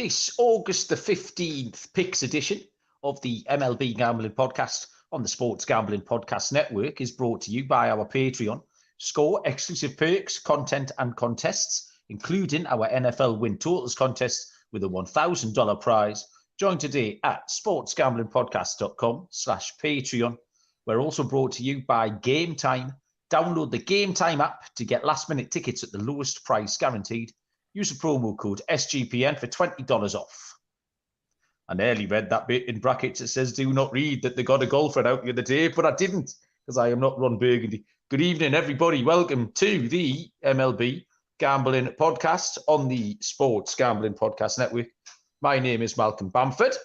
This August the 15th picks edition of the MLB Gambling Podcast on the Sports Gambling Podcast Network is brought to you by our Patreon. Score exclusive perks, content and contests, including our NFL Win Totals contest with a $1,000 prize. Join today at sportsgamblingpodcast.com/Patreon. We're also brought to you by Game Time. Download the Game Time app to get last-minute tickets at the lowest price guaranteed. Use the promo code SGPN for $20 off. I nearly read that bit in brackets. It says, do not read that they got a golfer out the other day, but I didn't because I am not Ron Burgundy. Good evening, everybody. Welcome to the MLB Gambling Podcast on the Sports Gambling Podcast Network. My name is Malcolm Bamford,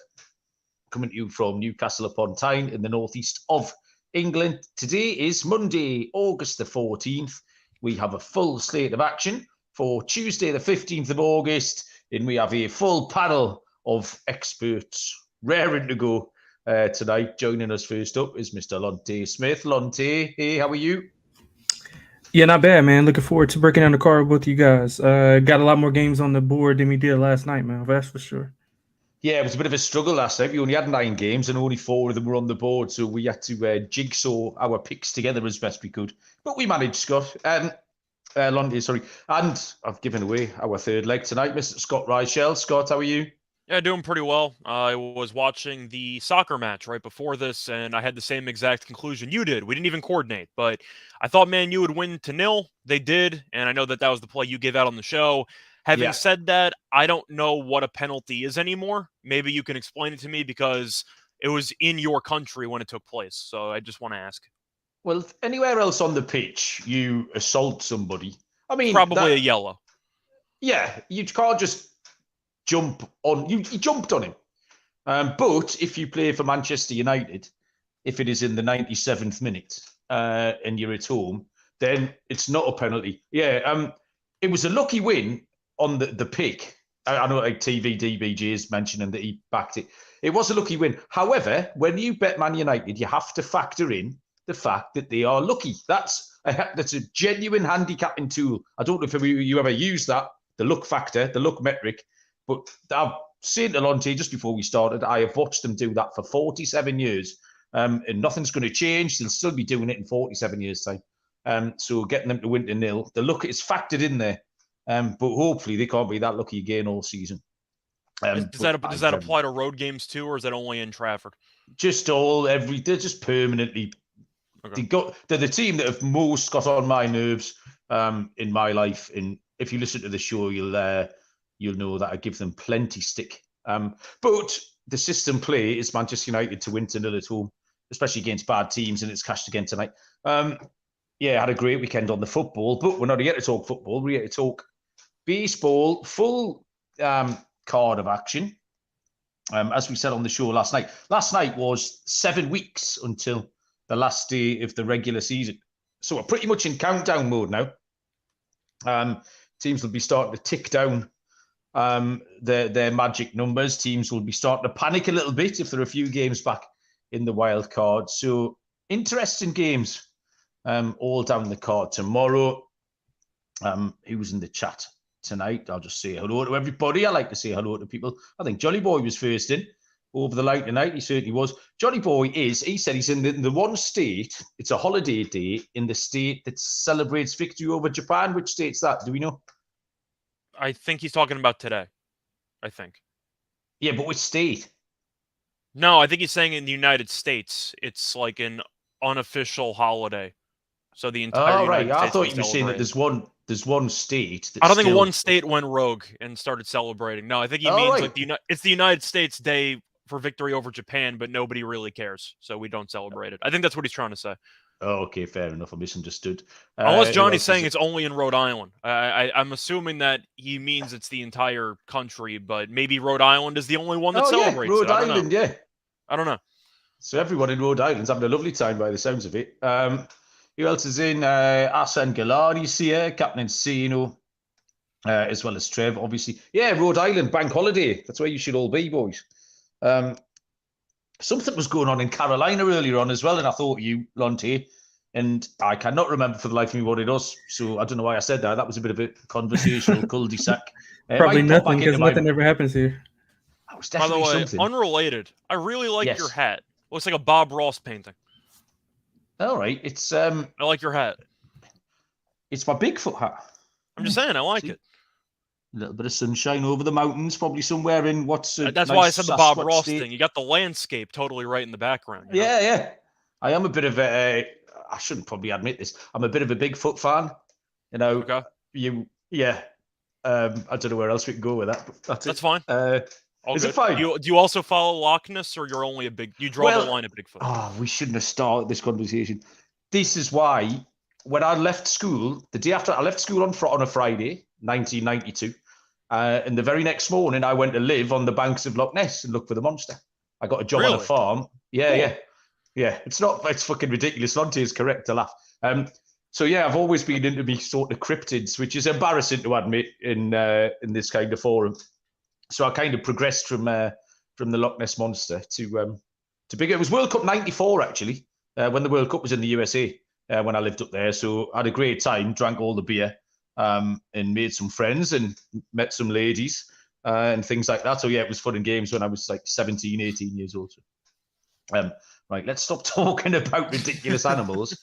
coming to you from Newcastle upon Tyne in the northeast of England. Today is Monday, August the 14th. We have a full slate of action for Tuesday, the 15th of August, and we have a full panel of experts raring to go tonight. Joining us first up is Mr. Lonte Smith. Lonte, hey, how are you? Yeah, not bad, man. Looking forward to breaking down the card with you guys. Got a lot more games on the board than we did last night, man. That's for sure. Yeah, it was a bit of a struggle last night. We only had 9 games and only 4 of them were on the board, so we had to jigsaw our picks together as best we could. But we managed, Scott. Lonte, sorry. And I've given away our third leg tonight, Mr. Scott Reichel. Scott, how are you? Yeah, doing pretty well. I was watching the soccer match right before this, and I had the same exact conclusion you did. We didn't even coordinate, but I thought Man U would win 2-0. They did, and I know that was the play you gave out on the show. Having said that, I don't know what a penalty is anymore. Maybe you can explain it to me because it was in your country when it took place. So I just want to ask. Well, anywhere else on the pitch, you assault somebody. I mean, probably a yellow. Yeah, you can't just jump on. You jumped on him. But if you play for Manchester United, if it is in the 97th minute and you're at home, then it's not a penalty. Yeah, it was a lucky win on the pick. I know like TV DBG is mentioning that he backed it. It was a lucky win. However, when you bet Man United, you have to factor in the fact that they are lucky. That's a genuine handicapping tool. I don't know if you ever use that, the luck factor, the luck metric, but I've seen to Lonte just before we started, I have watched them do that for 47 years, and nothing's going to change. They'll still be doing it in 47 years' time. So getting them to win 2-0, the luck is factored in there, but hopefully they can't be that lucky again all season. Does that apply to road games too, or is that only in Trafford? Just they're just permanently. Okay. They're the team that have most got on my nerves in my life. And if you listen to the show, you'll know that I give them plenty stick. But the system play is Manchester United to win 2-0 at home, especially against bad teams, and it's cashed again tonight. I had a great weekend on the football, but we're not here to talk football. We're here to talk baseball. Full card of action. As we said on the show last night. Last night was 7 weeks until the last day of the regular season. So we're pretty much in countdown mode now. Teams will be starting to tick down their magic numbers. Teams will be starting to panic a little bit if there are a few games back in the wild card. So interesting games all down the card tomorrow. Who's in the chat tonight? I'll just say hello to everybody. I like to say hello to people. I think Jolly Boy was first in over the line tonight. He certainly was. Johnny Boy he said he's in the one state, it's a holiday day in the state that celebrates victory over Japan. Which state's that? Do we know? I think he's talking about today. I think. Yeah, but which state? No, I think he's saying in the United States, it's like an unofficial holiday. So the entire United States. I thought you were saying that there's one state. I don't think one state went rogue and started celebrating. No, I think he means like it's the United States Day for victory over Japan, but nobody really cares, so we don't celebrate it. I think that's what he's trying to say. Oh, okay, fair enough. I misunderstood. Unless Johnny's saying it's only in Rhode Island. I'm assuming that he means it's the entire country, but maybe Rhode Island is the only one that celebrates. Rhode Island, yeah. I don't know. So everyone in Rhode Island's having a lovely time by the sounds of it. Who else is in? Arsene Galani's here, Captain Encino, as well as Trev, obviously. Yeah, Rhode Island, bank holiday. That's where you should all be, boys. Something was going on in Carolina earlier on as well, and I thought you, Lonte, and I cannot remember for the life of me what it was. So I don't know why I said that. That was a bit of a conversational cul-de-sac. Probably nothing, because nothing ever happens here. That was By definitely the way, something. unrelated, I really like your hat. Looks like a Bob Ross painting. All right, it's I like your hat. It's my Bigfoot hat. I'm just saying, I like it. A little bit of sunshine over the mountains, probably somewhere in what's a That's nice why I said the Bob Sasquatch Ross state. thing. You got the landscape totally right in the background. You know? Yeah. I am a bit of a. I shouldn't probably admit this. I'm a bit of a Bigfoot fan. You know. Okay. I don't know where else we can go with that. But that's fine. Is it fine? Do you also follow Loch Ness, or you're only a big? You draw the line at Bigfoot. Oh, we shouldn't have started this conversation. This is why when I left school, the day after I left school on a Friday, 1992, and the very next morning I went to live on the banks of Loch Ness and look for the monster. I got a job on a farm. Yeah. It's fucking ridiculous. Lonte is correct to laugh. So yeah, I've always been into me sort of cryptids, which is embarrassing to admit in this kind of forum. So I kind of progressed from the Loch Ness monster to bigger. It was World Cup '94 actually, when the World Cup was in the USA, when I lived up there. So I had a great time, drank all the beer, and made some friends and met some ladies and things like that. So yeah, it was fun and games when I was like 17, 18 years old. Right, let's stop talking about ridiculous animals.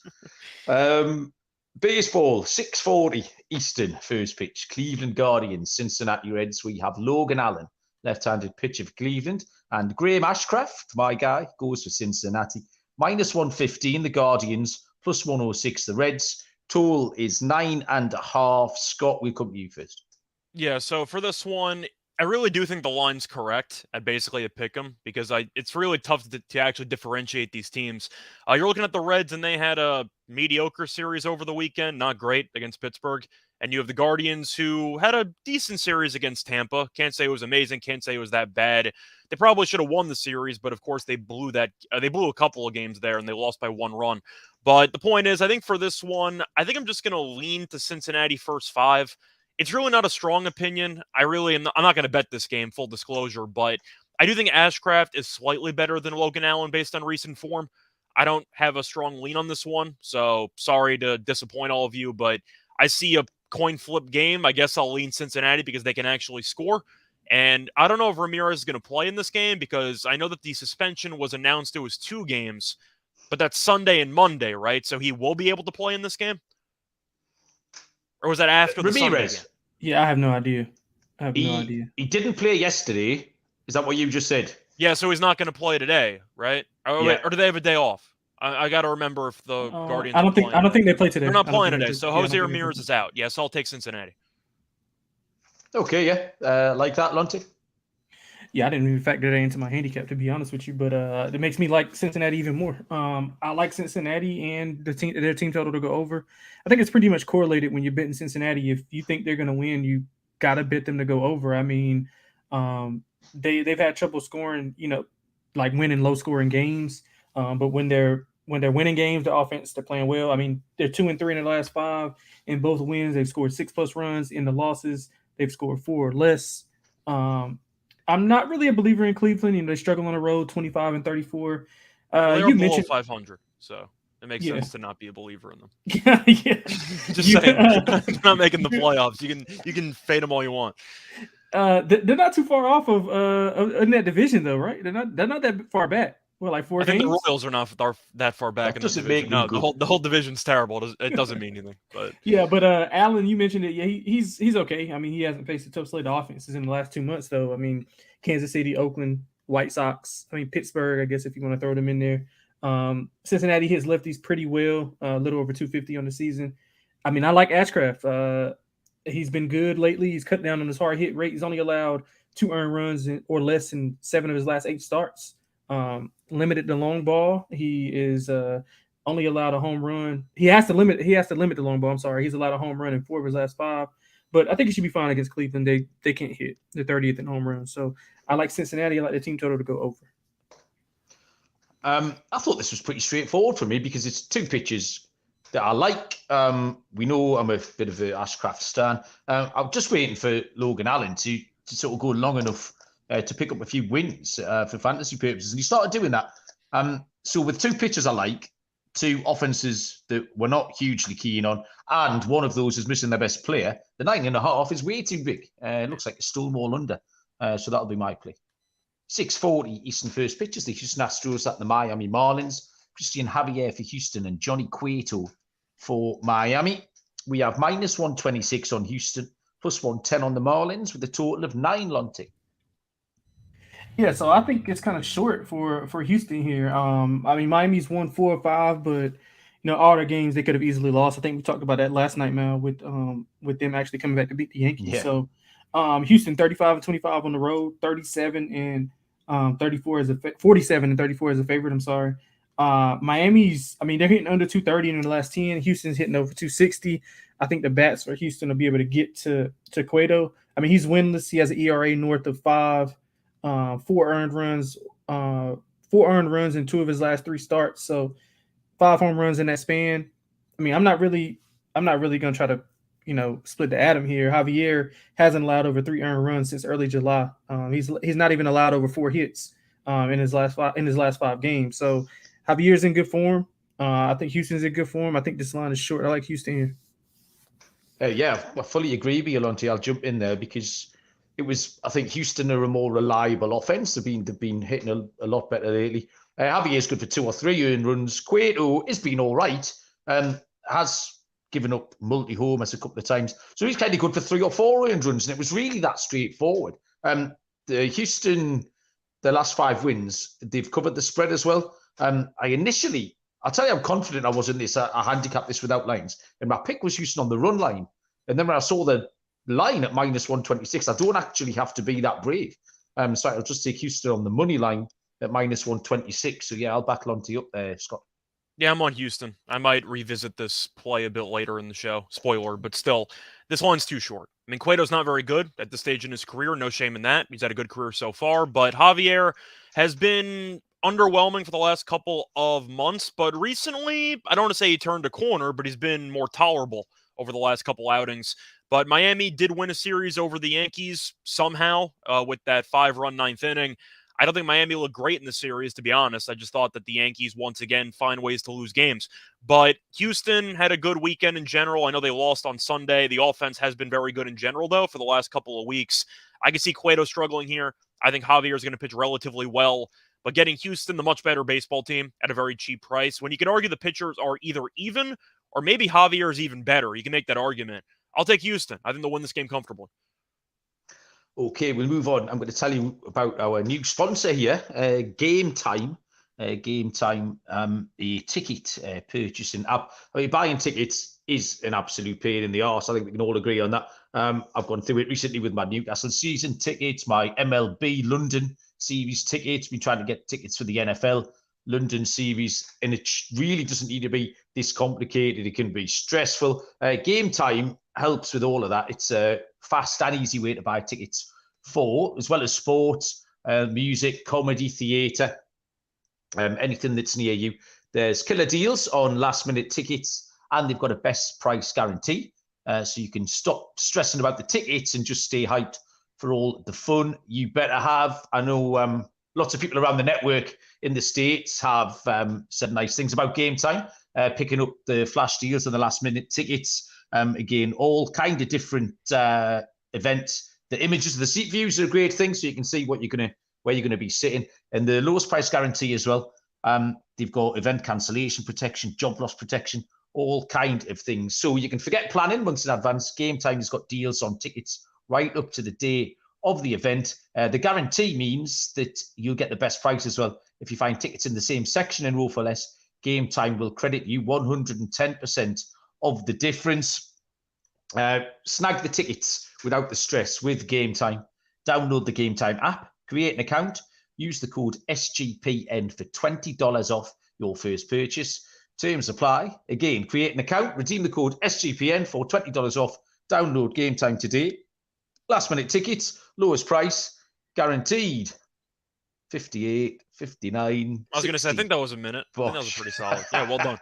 Baseball, 6:40 Eastern, first pitch. Cleveland Guardians, Cincinnati Reds. We have Logan Allen, left-handed pitcher for Cleveland. And Graham Ashcraft, my guy, goes for Cincinnati. -115, the Guardians. +106, the Reds. Total is 9.5. Scott, we'll come to you first. Yeah, so for this one, I really do think the line's correct at basically a pick 'em, because it's really tough to actually differentiate these teams. You're looking at the Reds, and they had a mediocre series over the weekend, not great, against Pittsburgh. And you have the Guardians, who had a decent series against Tampa. Can't say it was amazing, can't say it was that bad. They probably should have won the series, but of course they blew a couple of games there, and they lost by 1 run. But the point is, I think for this one, I think I'm just going to lean to Cincinnati first 5. It's really not a strong opinion. I'm not going to bet this game, full disclosure, but I do think Ashcraft is slightly better than Logan Allen based on recent form. I don't have a strong lean on this one, so sorry to disappoint all of you, but I see a coin flip game. I guess I'll lean Cincinnati because they can actually score. And I don't know if Ramirez is going to play in this game, because I know that the suspension was announced it was 2 games, but that's Sunday and Monday, right? So he will be able to play in this game? Or was that after the Sunday game? Yeah, I have no idea. No idea. He didn't play yesterday. Is that what you just said? Yeah, so he's not going to play today, right? Or do they have a day off? I got to remember if the Guardians. I don't think they play today. They're not playing today, so Jose Ramirez is out. Yes, I'll take Cincinnati. Okay, yeah, like that, Lonte. Yeah, I didn't even factor that into my handicap, to be honest with you, but it makes me like Cincinnati even more. I like Cincinnati and their team total to go over. I think it's pretty much correlated when you're betting Cincinnati. If you think they're going to win, you got to bet them to go over. I mean, they've had trouble scoring, like winning low-scoring games. But when they're winning games, the offense, they're playing well. I mean, they're 2-3 in the last 5. In both wins, they've scored 6+ runs. In the losses, they've scored 4 or less. I'm not really a believer in Cleveland. They struggle on the road, 25-34. They're below 500, so it makes sense to not be a believer in them. Yeah. Just saying, they're not making the playoffs. You can fade them all you want. They're not too far off of in that division, though, right? They're not that far back. Well, like 4 games. I think the Royals are not that far back in the division. No, the whole division's terrible. It doesn't mean anything. But yeah, but Allen, you mentioned it. Yeah, he's okay. I mean, he hasn't faced a tough slate of offenses in the last 2 months, though. I mean, Kansas City, Oakland, White Sox. I mean, Pittsburgh, I guess, if you want to throw them in there. Cincinnati hits lefties pretty well, a little over 250 on the season. I mean, I like Ashcraft. He's been good lately. He's cut down on his hard hit rate. He's only allowed 2 earned runs or less in 7 of his last 8 starts. Limited the long ball. He is only allowed a home run. He has to limit the long ball. I'm sorry. He's allowed a home run in 4 of his last 5. But I think he should be fine against Cleveland. They can't hit the 30th in home runs. So I like Cincinnati. I like the team total to go over. I thought this was pretty straightforward for me because it's 2 pitches that I like. We know I'm a bit of an Ashcraft stan. I'm just waiting for Logan Allen to sort of go long enough to pick up a few wins for fantasy purposes. And he started doing that. So with 2 pitchers I like, two offenses that we're not hugely keen on, and one of those is missing their best player. The 9.5 is way too big. It looks like a Stonewall under. So that'll be my play. 6:40 Eastern first pitch is the Houston Astros at the Miami Marlins. Christian Javier for Houston and Johnny Cueto for Miami. We have -126 on Houston, +110 on the Marlins, with a total of 9, Lonte. Yeah, so I think it's kind of short for Houston here. I mean, Miami's won 4 or 5, but all their games they could have easily lost. I think we talked about that last night, Mal, with them actually coming back to beat the Yankees. Yeah. So Houston 35-25 on the road, 37 and 34 as 47 and 34 as a favorite. I'm sorry. Miami's, I mean, they're hitting under 230 in the last 10. Houston's hitting over 260. I think the bats for Houston will be able to get to Cueto. I mean, he's winless. He has an ERA north of 5, 4 earned runs in 2 of his last 3 starts. So 5 home runs in that span. I mean, I'm not really going to try to, split the atom here. Javier hasn't allowed over 3 earned runs since early July. He's not even allowed over 4 hits in his last 5 games. So Javier's in good form. I think Houston's in good form. I think this line is short. I like Houston here. Yeah, I fully agree with you, Lonte. I'll jump in there because I think Houston are a more reliable offense. They've been hitting a lot better lately. Javier's good for 2 or 3 earned runs. Cueto has been all right. Has given up multi-homers a couple of times. So he's kind of good for 3 or 4 earned runs. And it was really that straightforward. The Houston, their last 5 wins, they've covered the spread as well. I'll tell you how confident I was in this. I handicapped this without lines. And my pick was Houston on the run line. And then when I saw the line at -126, I don't actually have to be that brave. So I'll just take Houston on the money line at -126. So yeah, I'll back Lonte up there, Scott. Yeah, I'm on Houston. I might revisit this play a bit later in the show. Spoiler, but still, this line's too short. I mean, Cueto's not very good at this stage in his career. No shame in that. He's had a good career so far. But Javier has been underwhelming for the last couple of months. But recently, I don't want to say he turned a corner, but he's been more tolerable over the last couple outings. But Miami did win a series over the Yankees somehow with that 5-run 9th inning. I don't think Miami looked great in the series, to be honest. I just thought that the Yankees, once again, find ways to lose games. But Houston had a good weekend in general. I know they lost on Sunday. The offense has been very good in general, though, for the last couple of weeks. I can see Cueto struggling here. I think Javier is going to pitch relatively well. But getting Houston, the much better baseball team, at a very cheap price, when you can argue the pitchers are either even or maybe Javier is even better. You can make that argument. I'll take Houston. I think they'll win this game comfortably. Okay, we'll move on. I'm going to tell you about our new sponsor here, Game Time. Game Time, a ticket purchasing app. I mean, buying tickets is an absolute pain in the arse. I think we can all agree on that. I've gone through it recently with my Newcastle season tickets, my MLB London series tickets. Been trying to get tickets for the NFL London series, and it really doesn't need to be this complicated. It can be stressful. Game Time helps with all of that. It's a fast and easy way to buy tickets for, as well as sports, music, comedy, theatre, anything that's near you. There's killer deals on last-minute tickets, and they've got a best price guarantee. So you can stop stressing about the tickets and just stay hyped for all the fun you better have. I know lots of people around the network in the States have said nice things about Game Time, picking up the flash deals and the last-minute tickets. Again, all kind of different events. The images of the seat views are a great thing, so you can see where you're gonna be sitting, and the lowest price guarantee as well. They've got event cancellation protection, job loss protection, all kind of things. So you can forget planning months in advance. Game Time has got deals on tickets right up to the day of the event. The guarantee means that you'll get the best price as well. If you find tickets in the same section and row for less, Game Time will credit you 110% of the difference. Snag the tickets without the stress with Game Time. Download the Game Time app, create an account, use the code SGPN for $20 off your first purchase. Terms apply. Again, create an account, redeem the code SGPN for $20 off. Download Game Time today. Last minute tickets, lowest price, guaranteed. 58, 59. I was going to say, I think that was a minute. I think that was pretty solid. Yeah, well done.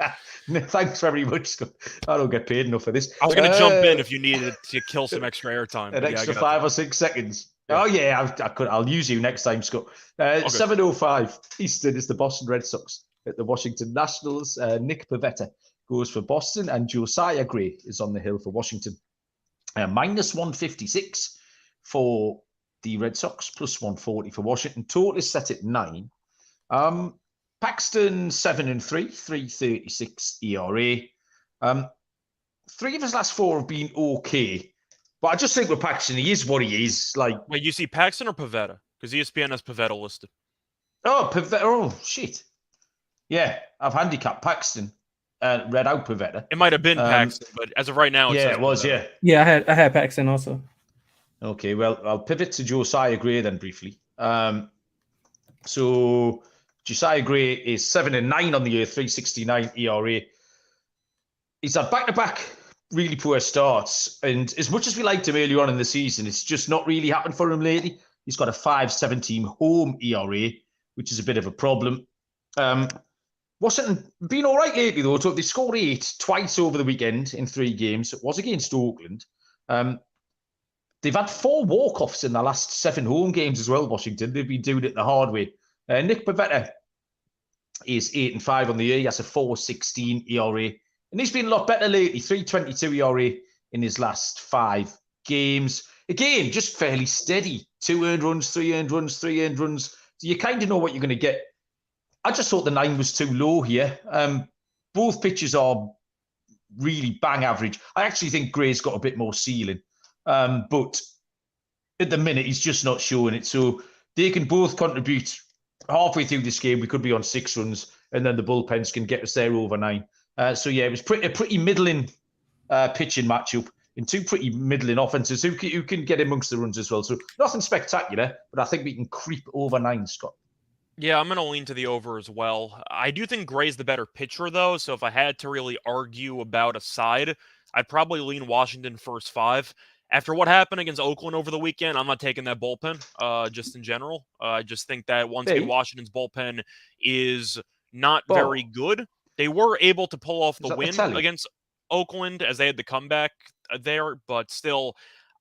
Thanks very much, Scott. I don't get paid enough for this. I was going to jump in if you needed to kill some extra airtime. An extra 5 or 6 seconds. Yeah. Oh, yeah, I could. I'll use you next time, Scott. 7:05 Eastern is the Boston Red Sox at the Washington Nationals. Nick Pivetta goes for Boston, and Josiah Gray is on the hill for Washington. Minus 156 for the Red Sox, plus 140 for Washington. Total is set at 9. Paxton 7-3, 3.36 ERA. 3 of his last 4 have been okay, but I just think with Paxton, he is what he is. Like, wait, you see Paxton or Pivetta? Because ESPN has Pivetta listed. Oh, Pivetta. Oh, shit. Yeah, I've handicapped Paxton and read out Pivetta. It might have been Paxton, but as of right now, it was. Pivetta. Yeah, I had Paxton also. Okay, well, I'll pivot to Josiah Gray then briefly. So Josiah Gray is 7-9 on the year, 3.69 ERA. He's had back-to-back really poor starts, and as much as we liked him earlier on in the season, it's just not really happened for him lately. He's got a 5.17 home ERA, which is a bit of a problem. Washington been all right lately, though. They scored 8 twice over the weekend in 3 games. It was against Oakland. They've had 4 walk-offs in the last 7 home games as well, Washington. They've been doing it the hard way. Nick Pivetta is 8-5 on the year. He has a 4.16 ERA. And he's been a lot better lately. 3.22 ERA in his last 5 games. Again, just fairly steady. 2 earned runs, 3 earned runs, 3 earned runs. So you kind of know what you're going to get. I just thought the 9 was too low here. Both pitches are really bang average. I actually think Gray's got a bit more ceiling. But at the minute, he's just not showing it. So they can both contribute. Halfway through this game, we could be on 6 runs, and then the bullpens can get us there over 9. So yeah, it was a pretty middling pitching matchup in 2 pretty middling offenses who can get amongst the runs as well. So nothing spectacular, but I think we can creep over 9, Scott. Yeah, I'm going to lean to the over as well. I do think Gray's the better pitcher, though, so if I had to really argue about a side, I'd probably lean Washington first 5. After what happened against Oakland over the weekend, I'm not taking that bullpen, just in general. I just think that once again, Washington's bullpen is not very good. They were able to pull off the win against Oakland as they had the comeback there, but still,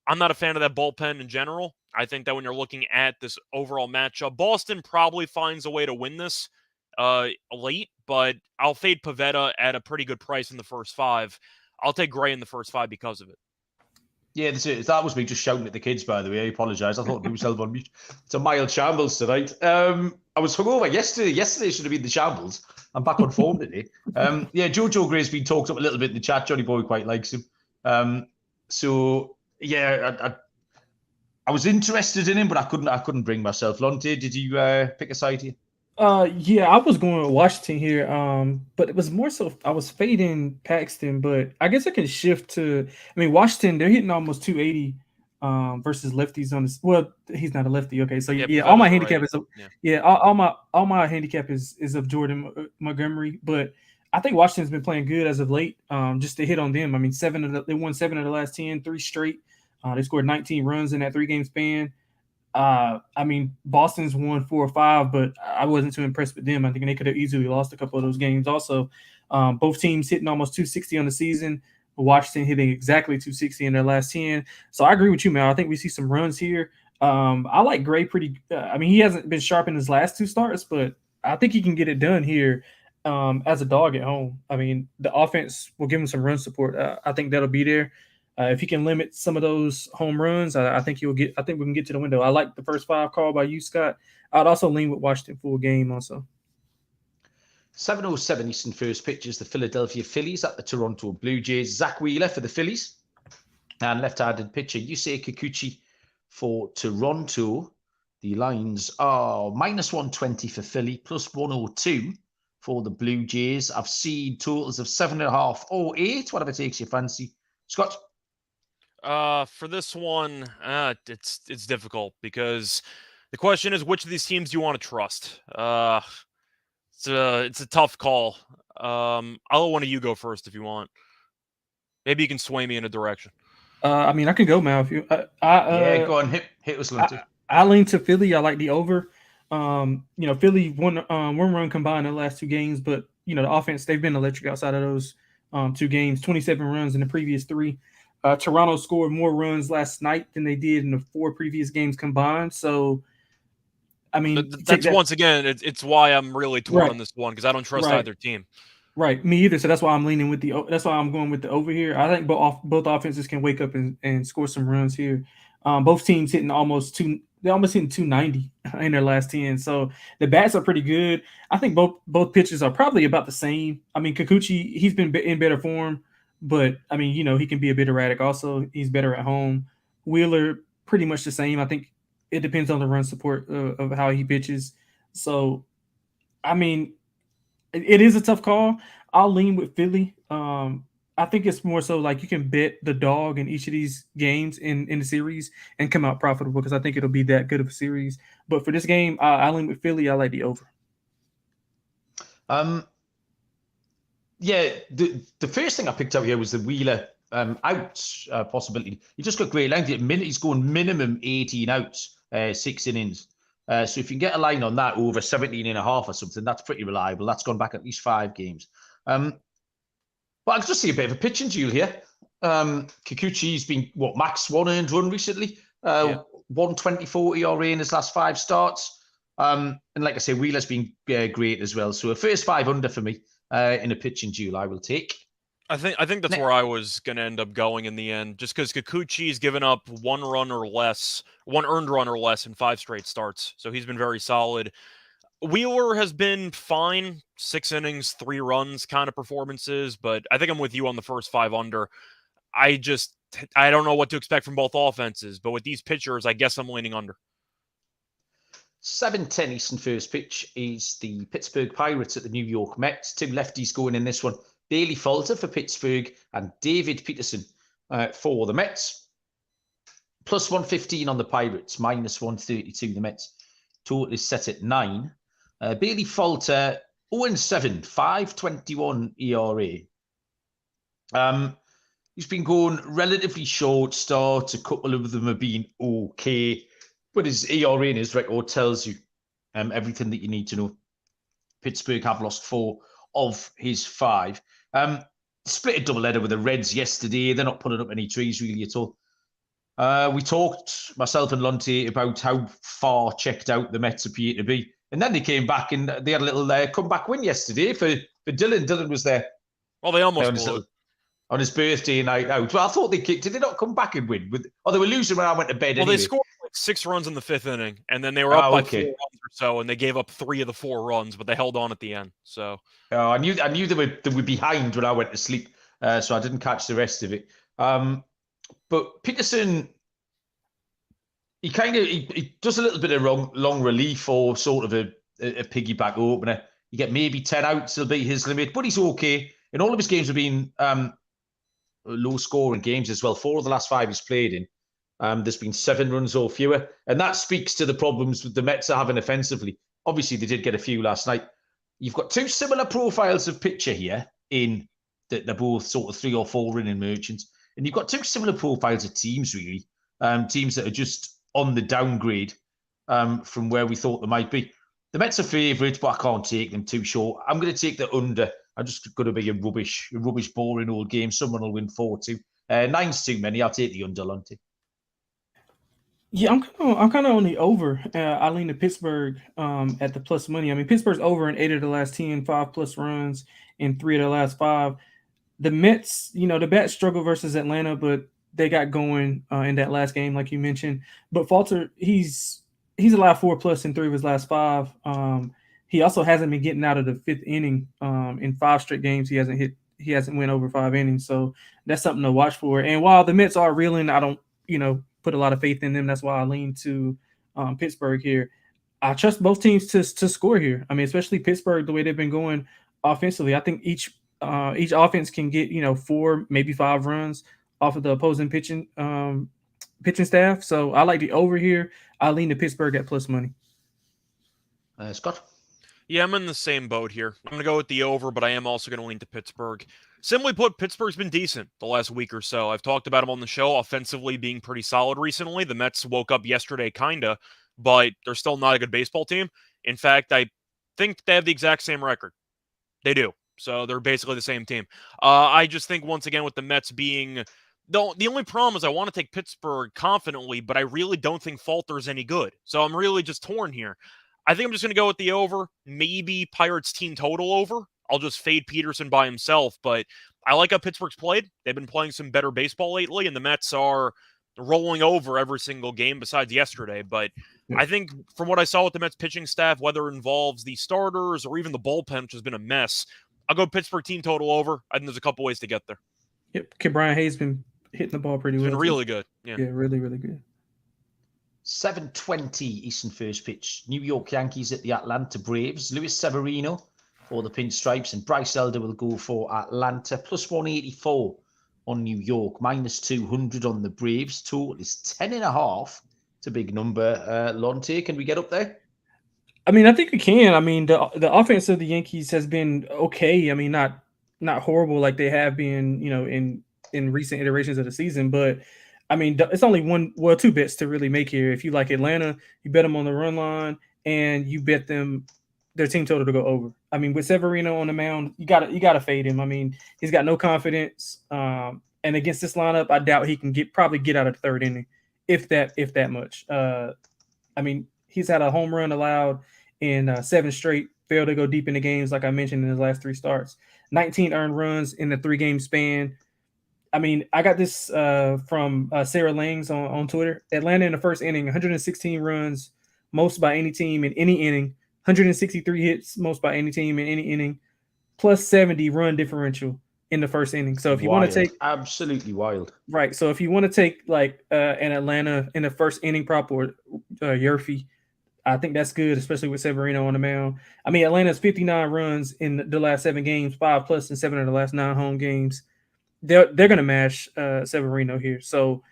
I'm not a fan of that bullpen in general. I think that when you're looking at this overall matchup, Boston probably finds a way to win this late, but I'll fade Pivetta at a pretty good price in the first 5. I'll take Gray in the first 5 because of it. Yeah, that was me just shouting at the kids, by the way. I apologise. I thought it was held on mute. It's a mild shambles tonight. I was hungover yesterday. Yesterday should have been the shambles. I'm back on form today. Yeah, Jojo Gray's been talked up a little bit in the chat. Johnny Boy quite likes him. So, yeah, I was interested in him, but I couldn't bring myself. Lonte, did you pick a side here? Yeah, I was going with Washington here. But it was more so I was fading Paxton, but I guess I can shift to. I mean, Washington, they're hitting almost 280 versus lefties on this. Well, he's not a lefty. Okay, so yeah, all my handicap is all my handicap is of Jordan Montgomery, but I think Washington's been playing good as of late. Just to hit on them, I mean, they won 7 of the last 10, 3 straight. They scored 19 runs in that 3-game span. I mean, Boston's won 4 or 5, but I wasn't too impressed with them. I think they could have easily lost a couple of those games. Also, both teams hitting almost 260 on the season. Washington hitting exactly 260 in their last 10. So I agree with you, man. I think we see some runs here. I like Gray pretty. I mean, he hasn't been sharp in his last 2 starts, but I think he can get it done here as a dog at home. I mean, the offense will give him some run support. I think that'll be there. If he can limit some of those home runs, I think he'll get. I think we can get to the window. I like the first 5 call by you, Scott. I'd also lean with Washington full game also. 7:07 Eastern first pitch is the Philadelphia Phillies at the Toronto Blue Jays. Zach Wheeler for the Phillies and left-handed pitcher Yusei Kikuchi for Toronto. The lines are minus 120 for Philly, plus 102 for the Blue Jays. I've seen totals of 7.5 or 8, whatever takes your fancy. Scott? For this one, it's difficult because the question is which of these teams do you want to trust? It's a tough call. I'll let one of you go first if you want. Maybe you can sway me in a direction. I mean, I can go now if you. Yeah, go on. Hit us, Lonte. I lean to Philly. I like the over. Philly one run combined in the last 2 games, but the offense, they've been electric outside of those 2 games. 27 runs in the previous 3. Toronto scored more runs last night than they did in the 4 previous games combined. So I mean, that's once again, it's why I'm really torn on this one because I don't trust Right. either team. Right, me either. So that's why I'm leaning with that's why I'm going with the over here. I think both offenses can wake up and score some runs here. Both teams hitting they're almost hitting 290 in their last 10. So the bats are pretty good. I think both pitchers are probably about the same. I mean, Kikuchi, he's been in better form, but I mean, he can be a bit erratic. Also, he's better at home. Wheeler, pretty much the same. I think it depends on the run support of how he pitches. So, I mean, it is a tough call. I'll lean with Philly. I think it's more so like you can bet the dog in each of these games in the series and come out profitable because I think it'll be that good of a series. But for this game, I lean with Philly. I like the over. Yeah, the first thing I picked up here was the Wheeler out possibility. He just got great length. He's going minimum 18 outs, 6 innings. So if you can get a line on that over 17.5 or something, that's pretty reliable. That's gone back at least 5 games. But I can just see a bit of a pitching duel here. Kikuchi's been, max 1 earned run recently. 124 ERA in his last 5 starts. And like I say, Wheeler's been great as well. So a first 5 under for me in a pitching duel I will take. I think that's where I was going to end up going in the end, just because Kikuchi's given up 1 earned run or less in 5 straight starts. So he's been very solid. Wheeler has been fine, 6 innings, 3 runs kind of performances, but I think I'm with you on the first 5 under. I don't know what to expect from both offenses, but with these pitchers, I guess I'm leaning under. 7:10 Eastern first pitch is the Pittsburgh Pirates at the New York Mets. 2 lefties going in this one. Bailey Falter for Pittsburgh and David Peterson for the Mets. Plus 115 on the Pirates, minus 132 the Mets. Total is set at 9. Bailey Falter, 0-7, 5.21 ERA. He's been going relatively short starts. A couple of them have been okay. But his ERA and his record tells you everything that you need to know. Pittsburgh have lost 4 of his 5. Split a doubleheader with the Reds yesterday. They're not pulling up any trees really at all. We talked, myself and Lonte, about how far checked out the Mets appear to be. And then they came back and they had a little comeback win yesterday for Dylan. Dylan was there. Well, they almost blew it. On his birthday night out. Well, I thought they kicked. Did they not come back and win? They were losing when I went to bed anyway. They scored 6 runs in the 5th inning, and then they were up by 4 runs or so, and they gave up 3 of the 4 runs, but they held on at the end. So I knew they were behind when I went to sleep, so I didn't catch the rest of it. But Peterson, he does a little bit of long relief or sort of a piggyback opener. You get maybe 10 outs, he'll be his limit, but he's okay. And all of his games have been low-scoring games as well. 4 of the last 5 he's played in. There's been 7 runs or fewer. And that speaks to the problems the Mets are having offensively. Obviously, they did get a few last night. You've got 2 similar profiles of pitcher here in that they're both sort of 3 or 4 inning merchants. And you've got 2 similar profiles of teams, really. Teams that are just on the downgrade from where we thought they might be. The Mets are favourite, but I can't take them too short. I'm going to take the under. I'm just going to be a rubbish, boring old game. Someone will win 4-2. 9's too many. I'll take the under, Lonte. Yeah, I'm kind of on the over. I lean to Pittsburgh at the plus money. I mean, Pittsburgh's over in 8 of the last 10, 5+ runs in 3 of the last 5. The Mets, the bats struggle versus Atlanta, but they got going in that last game, like you mentioned. But Falter, he's allowed 4+ in 3 of his last 5. He also hasn't been getting out of the 5th inning in 5 straight games. He hasn't went over 5 innings, so that's something to watch for. And while the Mets are reeling, I don't put a lot of faith in them. That's why I lean to Pittsburgh here. I trust both teams to score here. I mean, especially Pittsburgh, the way they've been going offensively. I think each offense can get 4, maybe 5 runs off of the opposing pitching staff. So I like the over here. I lean to Pittsburgh at plus money. Scott? Yeah, I'm in the same boat here. I'm going to go with the over, but I am also going to lean to Pittsburgh. Simply put, Pittsburgh's been decent the last week or so. I've talked about them on the show, offensively being pretty solid recently. The Mets woke up yesterday, kinda, but they're still not a good baseball team. In fact, I think they have the exact same record. They do. So they're basically the same team. I just think, once again, with the Mets being... The only problem is I want to take Pittsburgh confidently, but I really don't think Falter's any good. So I'm really just torn here. I think I'm just going to go with the over. Maybe Pirates team total over. I'll just fade Peterson by himself, but I like how Pittsburgh's played. They've been playing some better baseball lately, and the Mets are rolling over every single game besides yesterday. But I think from what I saw with the Mets pitching staff, whether it involves the starters or even the bullpen, which has been a mess, I'll go Pittsburgh team total over. I think there's a couple ways to get there. Yep. Kid Brian Hayes been hitting the ball pretty well. It's been really good. Yeah, really, really good. 7:20 Eastern first pitch. New York Yankees at the Atlanta Braves. Luis Severino for the Pinstripes, and Bryce Elder will go for Atlanta. Plus 184 on New York, minus 200 on the Braves. Total is 10.5. It's a big number. Lonte, can we get up there? I mean, I think we can. I mean, the offense of the Yankees has been okay. I mean, not horrible like they have been, in recent iterations of the season. But I mean, it's only two bets to really make here. If you like Atlanta, you bet them on the run line, and you bet them their team total to go over. I mean, with Severino on the mound, you gotta fade him. I mean, he's got no confidence. And against this lineup, I doubt he can probably get out of the third inning, if that much. I mean, he's had a home run allowed in 7 straight, failed to go deep into games, like I mentioned in his last 3 starts. 19 earned runs in the 3-game span. I mean, I got this from Sarah Langs on Twitter. Atlanta in the first inning, 116 runs, most by any team in any inning. 163 hits, most by any team in any inning. Plus 70 run differential in the first inning. So if you want to take absolutely wild, right? So if you want to take like an Atlanta in the first inning prop or Yerfy, I think that's good, especially with Severino on the mound. I mean, Atlanta's 59 runs in the last 7 games, 5+ in 7 of the last 9 home games. They're going to mash Severino here. So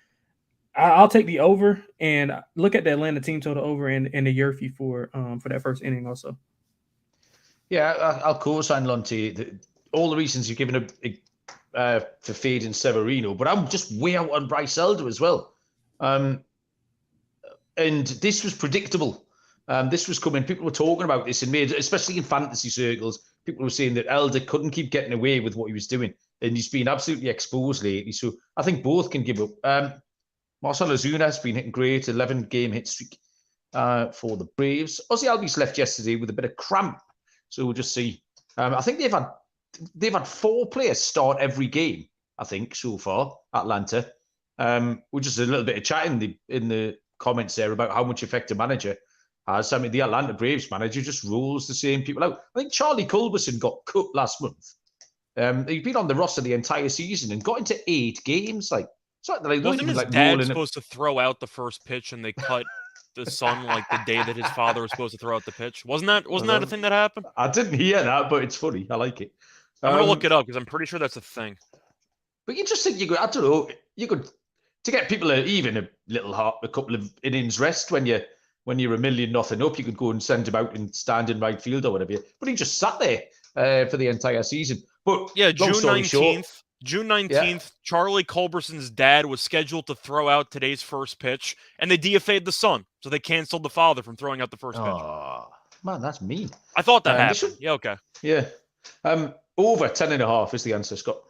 I'll take the over and look at the Atlanta team total over and the Yerfy for that first inning also. Yeah, I'll co-sign Lonte. All the reasons you've given for fading Severino, but I'm just way out on Bryce Elder as well. And this was predictable. This was coming. People were talking about this and especially in fantasy circles, people were saying that Elder couldn't keep getting away with what he was doing. And he's been absolutely exposed lately. So I think both can give up. Marcell Ozuna has been hitting great, 11-game hit streak for the Braves. Ozzy Albies left yesterday with a bit of cramp. So we'll just see. I think they've had 4 players start every game, I think, so far, Atlanta. We're just a little bit of chat in the comments there about how much effect a manager has. I mean, the Atlanta Braves manager just rules the same people out. I think Charlie Culberson got cut last month. He'd been on the roster the entire season and got into 8 games. Wasn't his dad supposed to throw out the first pitch and they cut the son like the day that his father was supposed to throw out the pitch? Wasn't that a thing that happened? I didn't hear that, but it's funny. I like it. I'm gonna look it up because I'm pretty sure that's a thing. But you just think I don't know, you could to get people even a couple of innings rest when you're 1-0 up, you could go and send him out and stand in right field or whatever. But he just sat there for the entire season. But yeah, June 19th, Charlie Culberson's dad was scheduled to throw out today's first pitch, and they DFA'd the son, so they canceled the father from throwing out the first pitch. Oh, man, that's mean. I thought that happened. Yeah, okay. Yeah. Over 10.5 is the answer, Scott.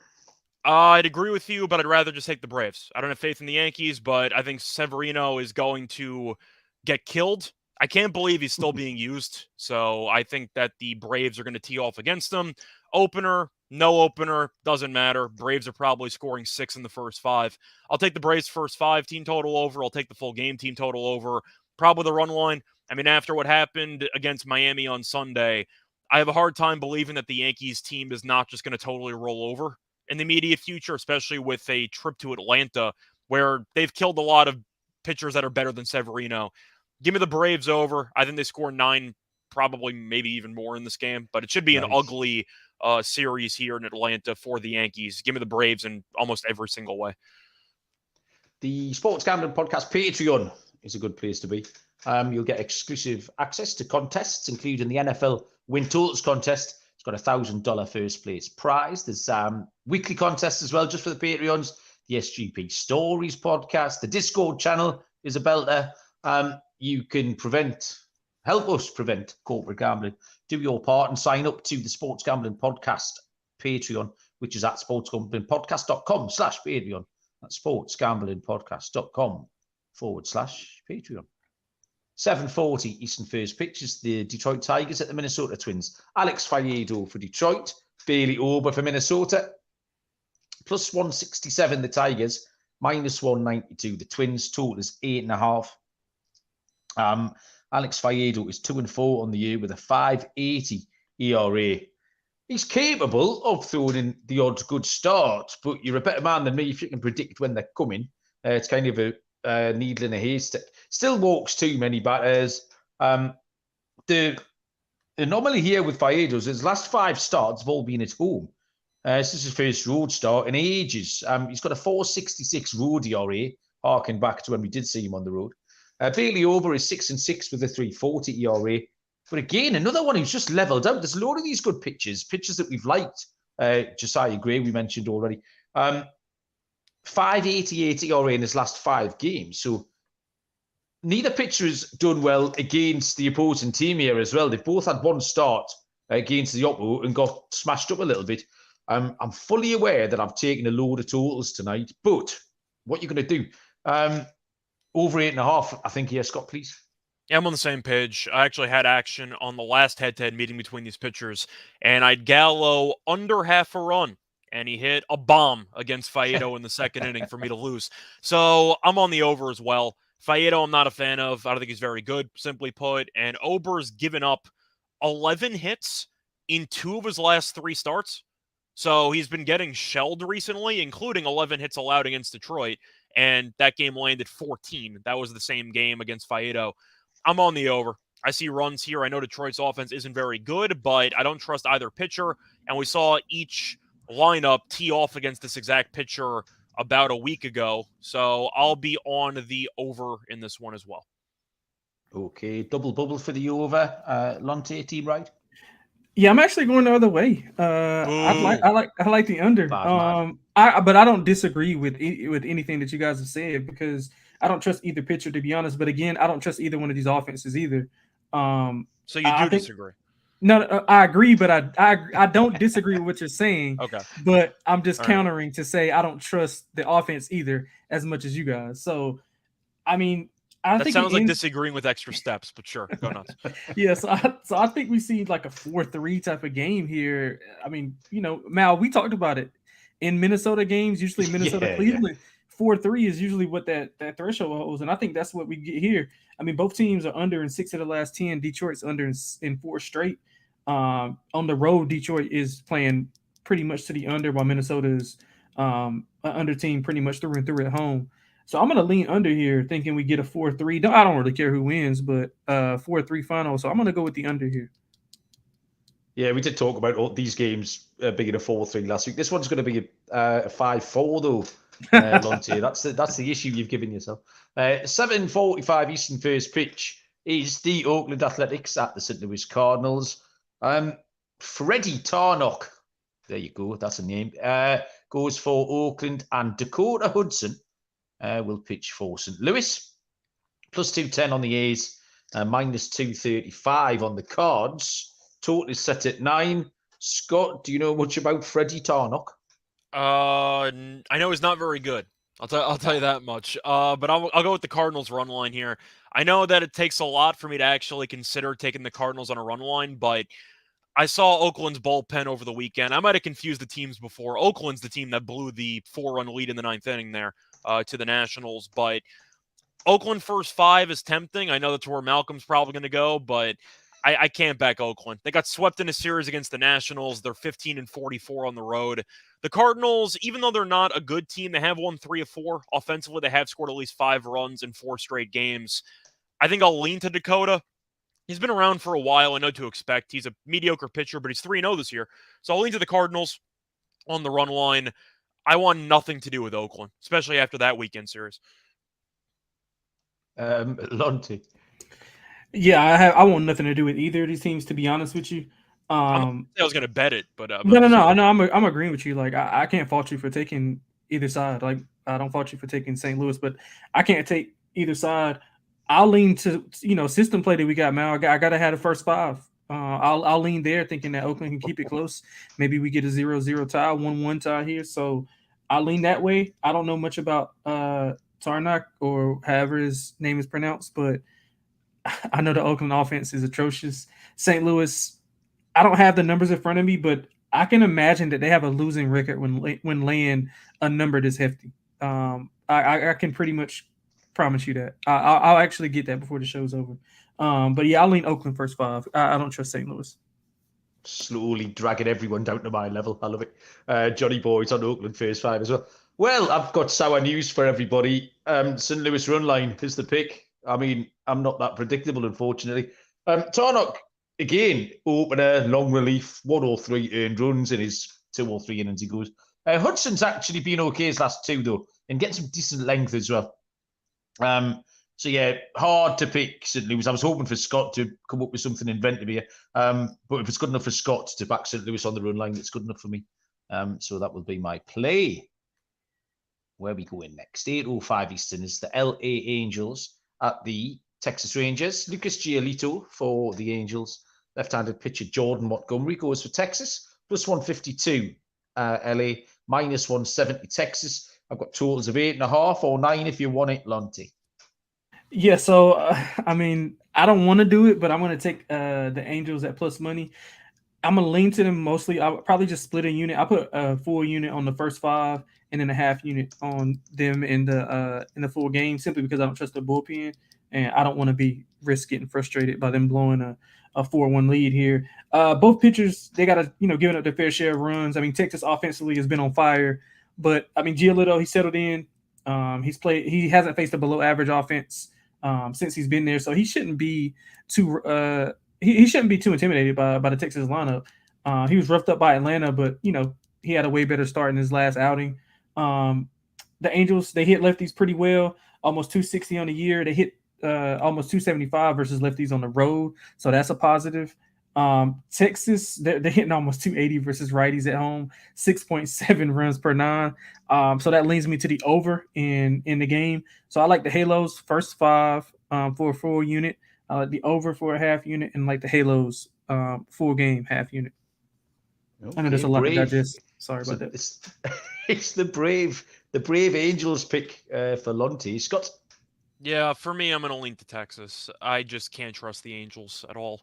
I'd agree with you, but I'd rather just take the Braves. I don't have faith in the Yankees, but I think Severino is going to get killed. I can't believe he's still being used, so I think that the Braves are going to tee off against him. Opener, no opener, doesn't matter. Braves are probably scoring 6 in the first 5. I'll take the Braves first 5 team total over. I'll take the full game team total over. Probably the run line. I mean, after what happened against Miami on Sunday, I have a hard time believing that the Yankees team is not just going to totally roll over in the immediate future, especially with a trip to Atlanta where they've killed a lot of pitchers that are better than Severino. Give me the Braves over. I think they score 9, probably maybe even more in this game, but it should be an ugly series here in Atlanta for the Yankees. Give me the Braves in almost every single way. The Sports Gambling Podcast Patreon is a good place to be. You'll get exclusive access to contests, including the NFL Win Totals contest. It's got a $1,000 first place prize. There's weekly contests as well, just for the Patreons. The SGP Stories podcast, the Discord channel is a belter. You can help us prevent corporate gambling. Do your part and sign up to the Sports Gambling Podcast Patreon, which is at sportsgamblingpodcast.com/Patreon. That's sportsgamblingpodcast.com/Patreon. 7:40 Eastern first pitch is the Detroit Tigers at the Minnesota Twins. Alex Faedo for Detroit, Bailey Ober for Minnesota. Plus 167 the Tigers, minus 192 the Twins. Total is 8.5. Alex Faedo is 2-4 on the year with a 5.80 ERA. He's capable of throwing in the odd good start, but you're a better man than me if you can predict when they're coming. It's kind of a needle in a haystack. Still walks too many batters. The anomaly here with Faedo is his last 5 starts have all been at home. This is his first road start in ages. He's got a 4.66 road ERA, harking back to when we did see him on the road. Bailey Ober is 6-6 with a 3.40 ERA. But again, another one who's just leveled out. There's a lot of these good pitches that we've liked. Josiah Gray, we mentioned already. 5.88 ERA in his last 5 games. So neither pitcher has done well against the opposing team here as well. They've both had one start against the Oppo and got smashed up a little bit. I'm fully aware that I've taken a load of totals tonight, but what you're going to do? Over 8.5, I think. Here, Scott, please. Yeah, I'm on the same page. I actually had action on the last head-to-head meeting between these pitchers, and I'd Gallo under half a run, and he hit a bomb against Faedo in the second inning for me to lose. So I'm on the over as well. Faedo, I'm not a fan of. I don't think he's very good, simply put. And Ober's given up 11 hits in 2 of his last 3 starts. So he's been getting shelled recently, including 11 hits allowed against Detroit, and that game landed 14. That was the same game against Faedo. I'm on the over. I see runs here. I know Detroit's offense isn't very good, but I don't trust either pitcher. And we saw each lineup tee off against this exact pitcher about a week ago. So I'll be on the over in this one as well. Okay, double bubble for the over. Lonte, team right? Yeah, I'm actually going the other way. I like the under. Bad, but I don't disagree with anything that you guys have said because I don't trust either pitcher, to be honest. But again, I don't trust either one of these offenses either. So you do disagree? No, I agree, but I don't disagree with what you're saying. Okay. But I'm just countering to say I don't trust the offense either as much as you guys. So, I mean, I think sounds like disagreeing with extra steps, but sure, go nuts. Yeah, so I think we see like a 4-3 type of game here. I mean, you know, Mal, we talked about it in Minnesota games. Usually, Minnesota Cleveland 4-3 is usually what that threshold holds, and I think that's what we get here. I mean, both teams are under in 6 of the last 10. Detroit's under in 4 straight. On the road, Detroit is playing pretty much to the under, while Minnesota is an under team pretty much through and through at home. So I'm going to lean under here, thinking we get a 4-3. I don't really care who wins, but 4-3 final. So I'm going to go with the under here. Yeah, we did talk about all these games being a 4-3 last week. This one's going to be a 5-4 though, Lonte. That's the issue you've given yourself. 7:45 Eastern first pitch is the Oakland Athletics at the St. Louis Cardinals. Freddie Tarnock, there you go, that's a name, goes for Oakland, and Dakota Hudson will pitch for St. Louis. Plus 210 on the A's, minus 235 on the Cards. Total is set at 9. Scott, do you know much about Freddie Tarnock? I know he's not very good. I'll tell you that much. But I'll go with the Cardinals run line here. I know that it takes a lot for me to actually consider taking the Cardinals on a run line, but I saw Oakland's bullpen over the weekend. I might have confused the teams before. Oakland's the team that blew the 4-run lead in the 9th inning there to the Nationals, but Oakland first 5 is tempting. I know that's where Malcolm's probably going to go, but I can't back Oakland. They got swept in a series against the Nationals. They're 15-44 on the road. The Cardinals, even though they're not a good team, they have won 3 of 4. Offensively, they have scored at least 5 runs in 4 straight games. I think I'll lean to Dakota. He's been around for a while. I know what to expect. He's a mediocre pitcher, but he's 3-0 this year. So I'll lean to the Cardinals on the run line. I want nothing to do with Oakland, especially after that weekend series. Lonte. Yeah, I want nothing to do with either of these teams, to be honest with you. I was going to bet it, but no. I'm agreeing with you. Like, I can't fault you for taking either side. Like, I don't fault you for taking St. Louis, but I can't take either side. I'll lean to system play that we got, Mal. I gotta have the first 5. I'll lean there, thinking that Oakland can keep it close. Maybe we get a 0-0 tie, 1-1 tie here. So I'll lean that way. I don't know much about Tarnock or however his name is pronounced, but I know the Oakland offense is atrocious. St. Louis, I don't have the numbers in front of me, but I can imagine that they have a losing record when laying a number this hefty. I can pretty much promise you that. I'll actually get that before the show's over. But yeah, I'll lean Oakland first 5. I don't trust St. Louis. Slowly dragging everyone down to my level. I love it. Johnny Boy's on Oakland first 5 as well. Well, I've got sour news for everybody. St. Louis run line is the pick. I mean, I'm not that predictable, unfortunately. Tarnock, again, opener, long relief, 103 earned runs in his 2 or 3 innings he goes. Hudson's actually been okay his last 2, though, and getting some decent length as well. So, yeah, hard to pick St. Louis. I was hoping for Scott to come up with something inventive here. But if it's good enough for Scott to back St. Louis on the run line, it's good enough for me. So that will be my play. Where we go in next? 8:05 Eastern is the LA Angels at the Texas Rangers. Lucas Giolito for the Angels. Left-handed pitcher Jordan Montgomery goes for Texas. Plus 152 LA, minus 170 Texas. I've got totals of 8.5 or 9 if you want it, Lonte. Yeah, so I mean, I don't want to do it, but I'm going to take the Angels at plus money. I'm going to lean to them mostly. I'll probably just split a unit. I'll put a full unit on the first 5 and then a half unit on them in the full game, simply because I don't trust the bullpen and I don't want to be getting frustrated by them blowing a 4-1 lead here. Both pitchers, they got to, giving up their fair share of runs. I mean, Texas offensively has been on fire, but I mean, Giolito, he settled in. He hasn't faced a below average offense since he's been there, so he shouldn't be too he shouldn't be too intimidated by the Texas lineup. He was roughed up by Atlanta, but he had a way better start in his last outing. The Angels, they hit lefties pretty well, almost 260 on the year. They hit almost 275 versus lefties on the road, so that's a positive. Texas, they're hitting almost 280 versus righties at home, 6.7 runs per 9. So that leads me to the over in the game. So I like the Halos first 5 for a full unit. I like the over for a half unit, and like the Halos full game half unit. Okay, I know there's a lot to digest. Sorry about that. It's the brave Angels pick for Lonte. Scott? Yeah, for me, I'm going to lean to Texas. I just can't trust the Angels at all.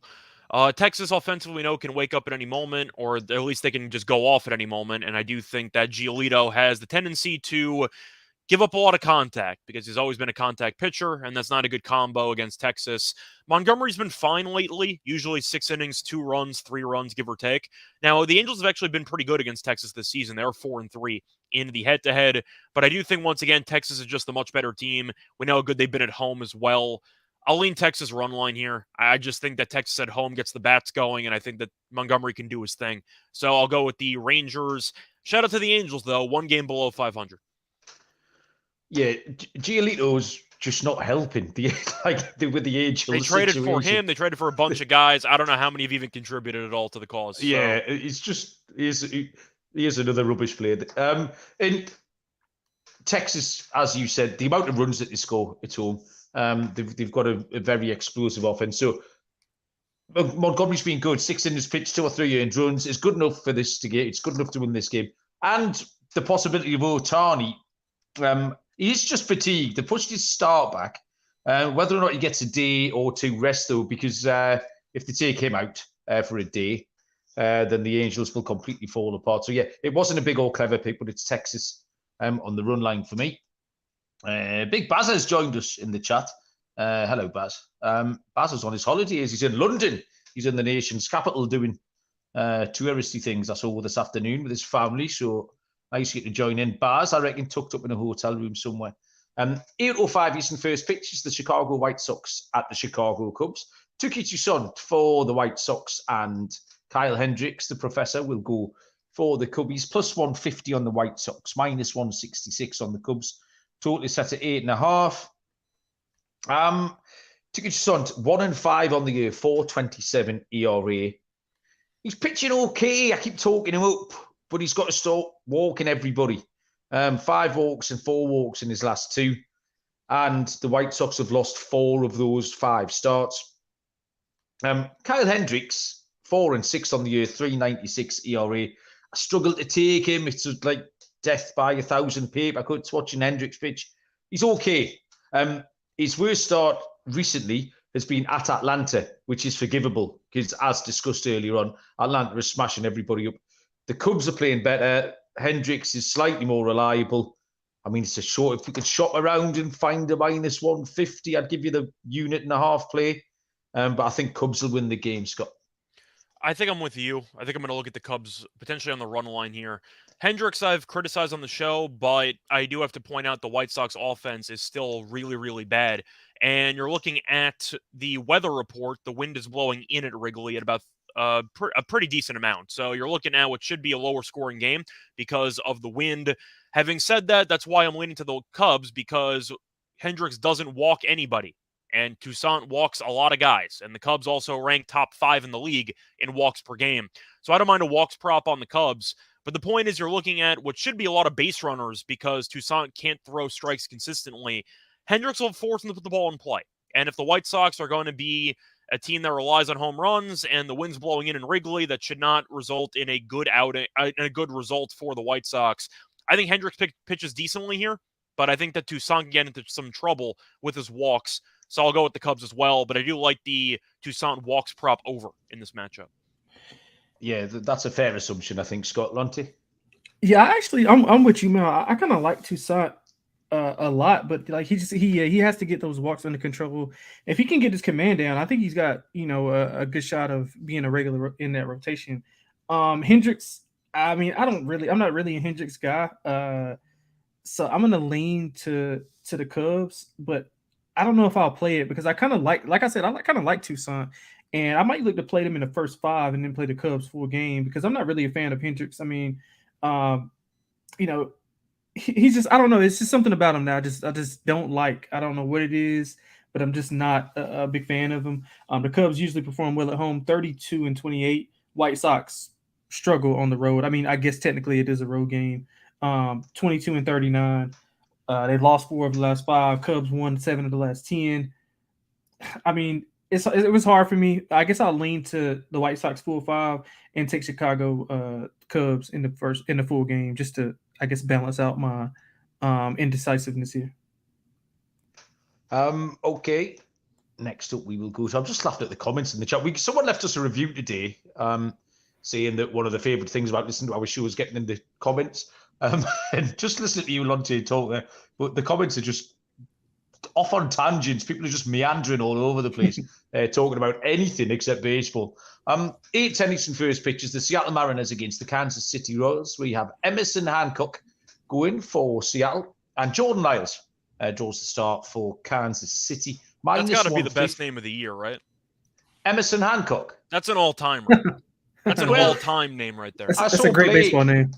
Texas offensively, can wake up at any moment, or at least they can just go off at any moment. And I do think that Giolito has the tendency to give up a lot of contact because he's always been a contact pitcher, and that's not a good combo against Texas. Montgomery's been fine lately, usually 6 innings, 2 runs, 3 runs, give or take. Now, the Angels have actually been pretty good against Texas this season. They're 4-3 in the head-to-head, but I do think, once again, Texas is just a much better team. We know how good they've been at home as well. I'll lean Texas run line here. I just think that Texas at home gets the bats going, and I think that Montgomery can do his thing. So I'll go with the Rangers. Shout out to the Angels, though. 1 game below 500. Yeah, Giolito's just not helping with the Angels. They traded for him. They traded for a bunch of guys. I don't know how many have even contributed at all to the cause. Yeah, it's just he is another rubbish player. And Texas, as you said, the amount of runs that they score at home, they've got a very explosive offense. So Montgomery's been good. 6 innings pitched, 2 or 3 earned runs. It's good enough for this to get. It's good enough to win this game. And the possibility of Ohtani. He's just fatigued. They pushed his start back. Whether or not he gets a day or 2 rest, though, because if they take him out for a day, then the Angels will completely fall apart. So, yeah, it wasn't a big or clever pick, but it's Texas on the run line for me. Big Baz has joined us in the chat. Hello, Baz. Baz is on his holidays. He's in London. He's in the nation's capital doing touristy things, I saw this afternoon with his family. So, nice to join in. Baz, I reckon, tucked up in a hotel room somewhere. 8:05 Eastern first pitch is the Chicago White Sox at the Chicago Cubs. Tuki Toussaint for the White Sox and Kyle Hendricks, the professor, will go for the Cubbies. Plus 150 on the White Sox, minus 166 on the Cubs. Totally set at 8.5. Tuki Toussaint, 1-5 on the year, 4.27 ERA. He's pitching okay. I keep talking him up, but he's got to start walking everybody. 5 walks and 4 walks in his last 2. And the White Sox have lost 4 of those 5 starts. Kyle Hendricks, 4-6 on the year, 3.96 ERA. I struggled to take him. It's like death by 1,000 papercuts watching Hendricks pitch. He's okay. His worst start recently has been at Atlanta, which is forgivable because, as discussed earlier on, Atlanta is smashing everybody up. The Cubs are playing better. Hendricks is slightly more reliable. I mean, it's a short. If we could shop around and find a minus 150, I'd give you the unit and a half play. But I think Cubs will win the game, Scott. I think I'm with you. I think I'm going to look at the Cubs potentially on the run line here. Hendricks I've criticized on the show, but I do have to point out the White Sox offense is still really, really bad. And you're looking at the weather report. The wind is blowing in at Wrigley at about a pretty decent amount. So you're looking at what should be a lower scoring game because of the wind. Having said that, that's why I'm leaning to the Cubs, because Hendricks doesn't walk anybody. And Toussaint walks a lot of guys. And the Cubs also rank top 5 in the league in walks per game. So I don't mind a walks prop on the Cubs. But the point is, you're looking at what should be a lot of base runners because Toussaint can't throw strikes consistently. Hendricks will force him to put the ball in play. And if the White Sox are going to be a team that relies on home runs and the wind's blowing in Wrigley, that should not result in a good result for the White Sox. I think Hendricks pitches decently here, but I think that Toussaint can get into some trouble with his walks. So I'll go with the Cubs as well, but I do like the Toussaint walks prop over in this matchup. Yeah, that's a fair assumption, I think, Scott. Lonte? Yeah, I'm with you, man. I kind of like Toussaint a lot, but like he has to get those walks under control. If he can get his command down, I think he's got a good shot of being a regular in that rotation. Hendricks, I mean, I'm not really a Hendricks guy, so I'm gonna lean to the Cubs, but I don't know if I'll play it because I kind of like I said, I kind of like Toussaint, and I might look to play them in the first 5 and then play the Cubs full game because I'm not really a fan of Hendricks. I mean, he's just, I don't know. It's just something about him now. I just don't like. I don't know what it is, but I'm just not a big fan of him. The Cubs usually perform well at home, 32-28. White Sox struggle on the road. I mean, I guess technically it is a road game. 22-39. They lost 4 of the last 5. Cubs won 7 of the last 10. I mean, it was hard for me. I guess I'll lean to the White Sox full 5 and take Chicago Cubs in the full game just to, I guess, balance out my indecisiveness here. Okay. Next up, we will go to. I'm just laughing at the comments in the chat. Someone left us a review today, saying that one of the favorite things about listening to our show is getting in the comments. And just listening to you, Lonte, talk there, but the comments are just off on tangents. People are just meandering all over the place, talking about anything except baseball. 8 Tennyson first pitches, the Seattle Mariners against the Kansas City Royals. We have Emerson Hancock going for Seattle, and Jordan Lyles draws the start for Kansas City. That's got to be the best name of the year, right? Emerson Hancock. That's an all-timer. That's an all-time name right there. That's a great baseball name.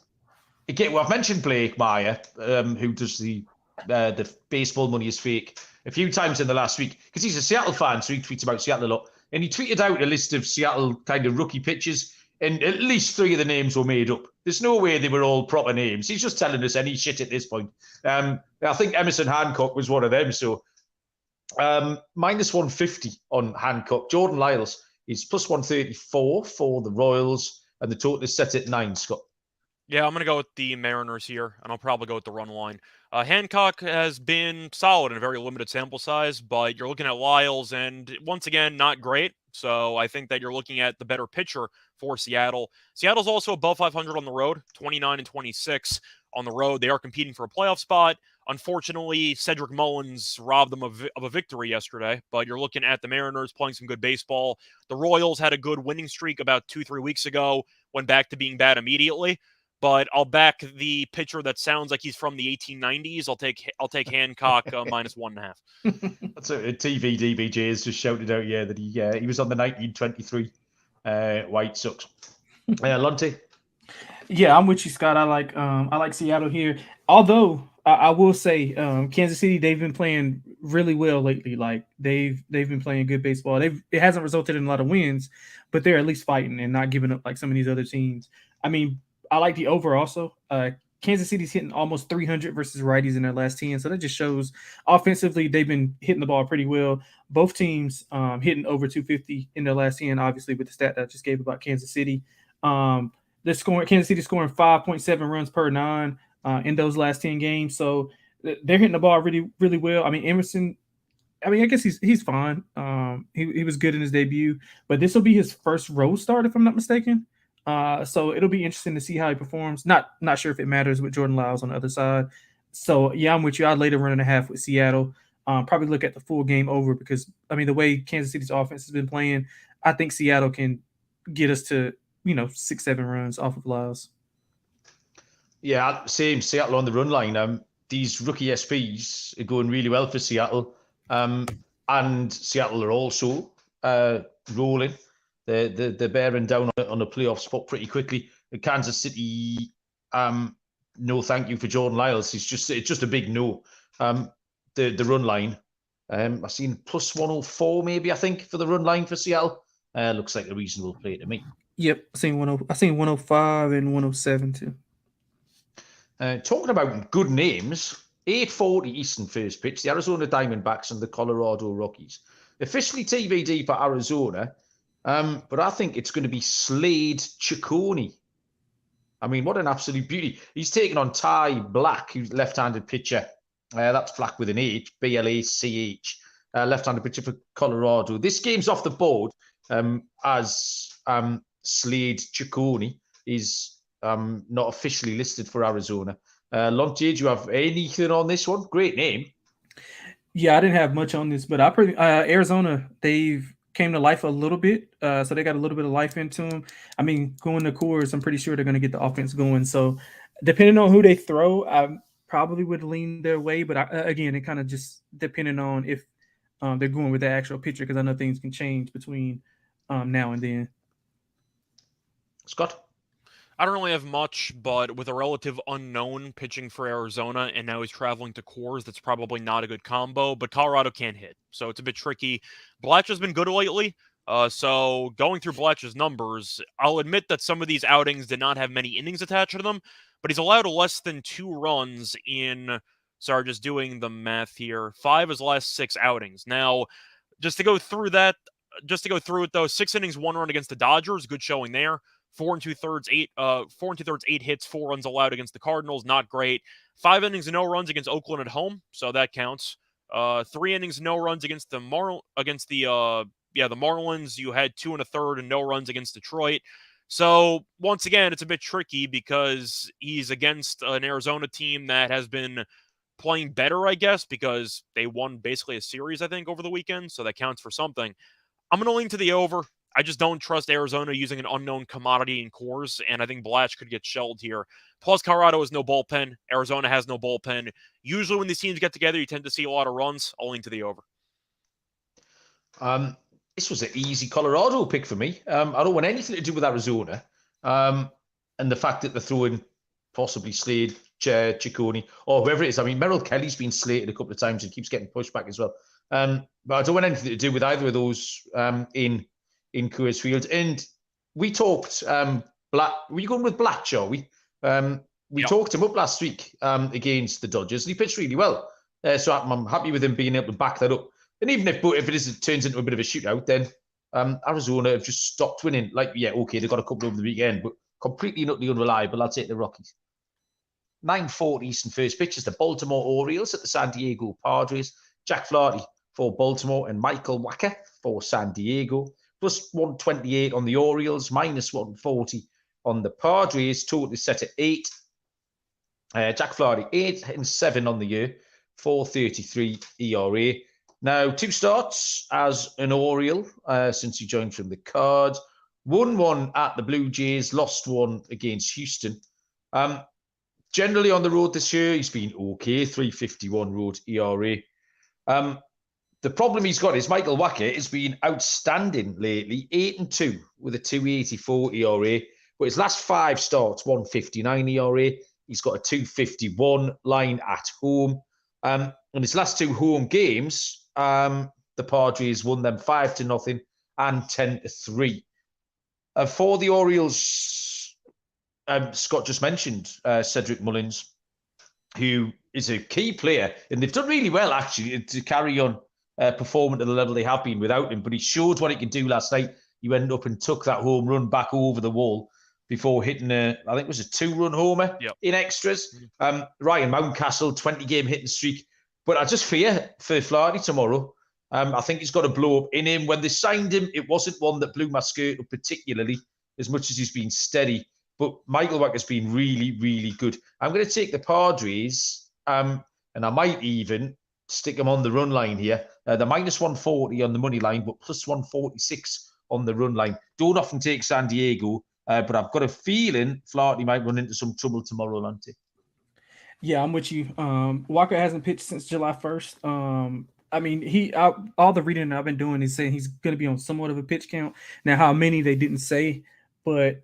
Again, well, I've mentioned Blake Meyer, who does the baseball money is fake a few times in the last week because he's a Seattle fan, so he tweets about Seattle a lot. And he tweeted out a list of Seattle kind of rookie pitchers, and at least 3 of the names were made up. There's no way they were all proper names. He's just telling us any shit at this point. I think Emerson Hancock was one of them. So minus 150 on Hancock. Jordan Lyles is plus 134 for the Royals, and the total is set at 9, Scott. Yeah, I'm going to go with the Mariners here, and I'll probably go with the run line. Hancock has been solid in a very limited sample size, but you're looking at Lyles, and once again, not great. So I think that you're looking at the better pitcher for Seattle. Seattle's also above 500 on the road, 29-26 on the road. They are competing for a playoff spot. Unfortunately, Cedric Mullins robbed them of a victory yesterday, but you're looking at the Mariners playing some good baseball. The Royals had a good winning streak about 2-3 weeks ago, went back to being bad immediately. But I'll back the pitcher that sounds like he's from the 1890s. I'll take Hancock minus 1.5. That's a TV DBJ has just shouted out, that he was on the 1923 White Sox. Lonte? Yeah, I'm with you, Scott. I like Seattle here. Although I will say, Kansas City, they've been playing really well lately. Like they've been playing good baseball. It hasn't resulted in a lot of wins, but they're at least fighting and not giving up like some of these other teams. I mean, I like the over also. Kansas City's hitting almost 300 versus righties in their last 10. So that just shows offensively they've been hitting the ball pretty well. Both teams hitting over 250 in their last 10, obviously with the stat that I just gave about Kansas City. Kansas City scoring 5.7 runs per 9 in those last 10 games. So they're hitting the ball really, really well. I mean, Emerson I mean, I guess he's fine. He was good in his debut, but this will be his first road start, if I'm not mistaken. So it'll be interesting to see how he performs. Not sure if it matters with Jordan Lyles on the other side. So yeah, I'm with you. I'd later run and a half with Seattle. Probably look at the full game over because I mean the way Kansas City's offense has been playing, I think Seattle can get us to 6-7 runs off of Lyles. Yeah, same. Seattle on the run line. These rookie SPs are going really well for Seattle. And Seattle are also rolling. They're bearing down on a playoff spot pretty quickly. Kansas City, no thank you for Jordan Lyles. It's just a big no. The run line. I've seen plus 104 maybe, I think, for the run line for Seattle. Looks like a reasonable play to me. Yep, I seen 105 and 107 too. Talking about good names, 8:40 Eastern first pitch, the Arizona Diamondbacks and the Colorado Rockies. Officially TBD for Arizona, but I think it's going to be Slade Ciccone. I mean, what an absolute beauty. He's taking on Ty Black, who's left-handed pitcher. That's Black with an H, B-L-A-C-H, left-handed pitcher for Colorado. This game's off the board as Slade Ciccone is not officially listed for Arizona. Lonte, do you have anything on this one? Great name. Yeah, I didn't have much on this, but Arizona, they've came to life a little bit. So they got a little bit of life into them. I mean, going to Coors, I'm pretty sure they're going to get the offense going. So depending on who they throw, I probably would lean their way. But again, it kind of just depending on if they're going with the actual pitcher, because I know things can change between now and then. Scott? I don't really have much, but with a relative unknown pitching for Arizona, and now he's traveling to Coors, that's probably not a good combo, but Colorado can't hit, so it's a bit tricky. Blatch has been good lately, so going through Blatch's numbers, I'll admit that some of these outings did not have many innings attached to them, but he's allowed less than 2 runs in, sorry, just doing the math here, 5 of his last 6 outings. Now, just to go through it though, 6 innings, 1 run against the Dodgers, good showing there. 4 2/3, 8 hits, 4 runs allowed against the Cardinals, not great. 5 innings and no runs against Oakland at home, so that counts. 3 innings, no runs against the Marlins. You had 2 1/3 and no runs against Detroit. So once again, it's a bit tricky because he's against an Arizona team that has been playing better, I guess, because they won basically a series, I think, over the weekend, so that counts for something. I'm going to lean to the over. I just don't trust Arizona using an unknown commodity in Coors, and I think Blatch could get shelled here. Plus, Colorado has no bullpen. Arizona has no bullpen. Usually when these teams get together, you tend to see a lot of runs. I'll lean to the over. This was an easy Colorado pick for me. I don't want anything to do with Arizona. And the fact that they're throwing possibly Slade, Ciccone, or whoever it is. I mean, Merrill Kelly's been slated a couple of times and keeps getting pushed back as well. But I don't want anything to do with either of those in Coors Field. And we talked Black. Were you going with Blatch, are we? We talked him up last week against the Dodgers, and he pitched really well. So I'm happy with him being able to back that up. And even if it turns into a bit of a shootout, then Arizona have just stopped winning. Like, yeah, okay, they got a couple over the weekend, but completely and utterly unreliable. I'll take the Rockies. 9:40 Eastern first pitch is the Baltimore Orioles at the San Diego Padres. Jack Flaherty for Baltimore and Michael Wacha for San Diego. Plus 128 on the Orioles, minus 140 on the Padres. Total is set at 8. Jack Flaherty, 8-7 on the year, 4.33 ERA. Now, 2 starts as an Oriole since he joined from the Cards. Won 1 at the Blue Jays, lost 1 against Houston. Generally on the road this year, he's been okay, 3.51 road ERA. The problem he's got is Michael Wacha has been outstanding lately, 8-2 with a 2.84 ERA. But his last 5 starts, 1.59 ERA. He's got a 2.51 line at home. In his last 2 home games, the Padres won them 5-0 and 10-3. For the Orioles, Scott just mentioned Cedric Mullins, who is a key player, and they've done really well actually to carry on performing at the level they have been without him. But he showed what he could do last night. He went up and took that home run back over the wall before hitting I think it was a 2-run homer in extras. Ryan Mountcastle, 20-game hitting streak. But I just fear for Flaherty tomorrow. I think he's got a blow up in him. When they signed him, it wasn't one that blew my skirt up particularly, as much as he's been steady. But Michael Wacker's been really, really good. I'm going to take the Padres, and I might even stick them on the run line here. The minus 140 on the money line, but plus 146 on the run line. Don't often take San Diego, but I've got a feeling Flaherty might run into some trouble tomorrow, Lonte. Yeah, I'm with you. Walker hasn't pitched since July 1st. I mean, all the reading I've been doing is saying he's going to be on somewhat of a pitch count. Now, how many they didn't say, but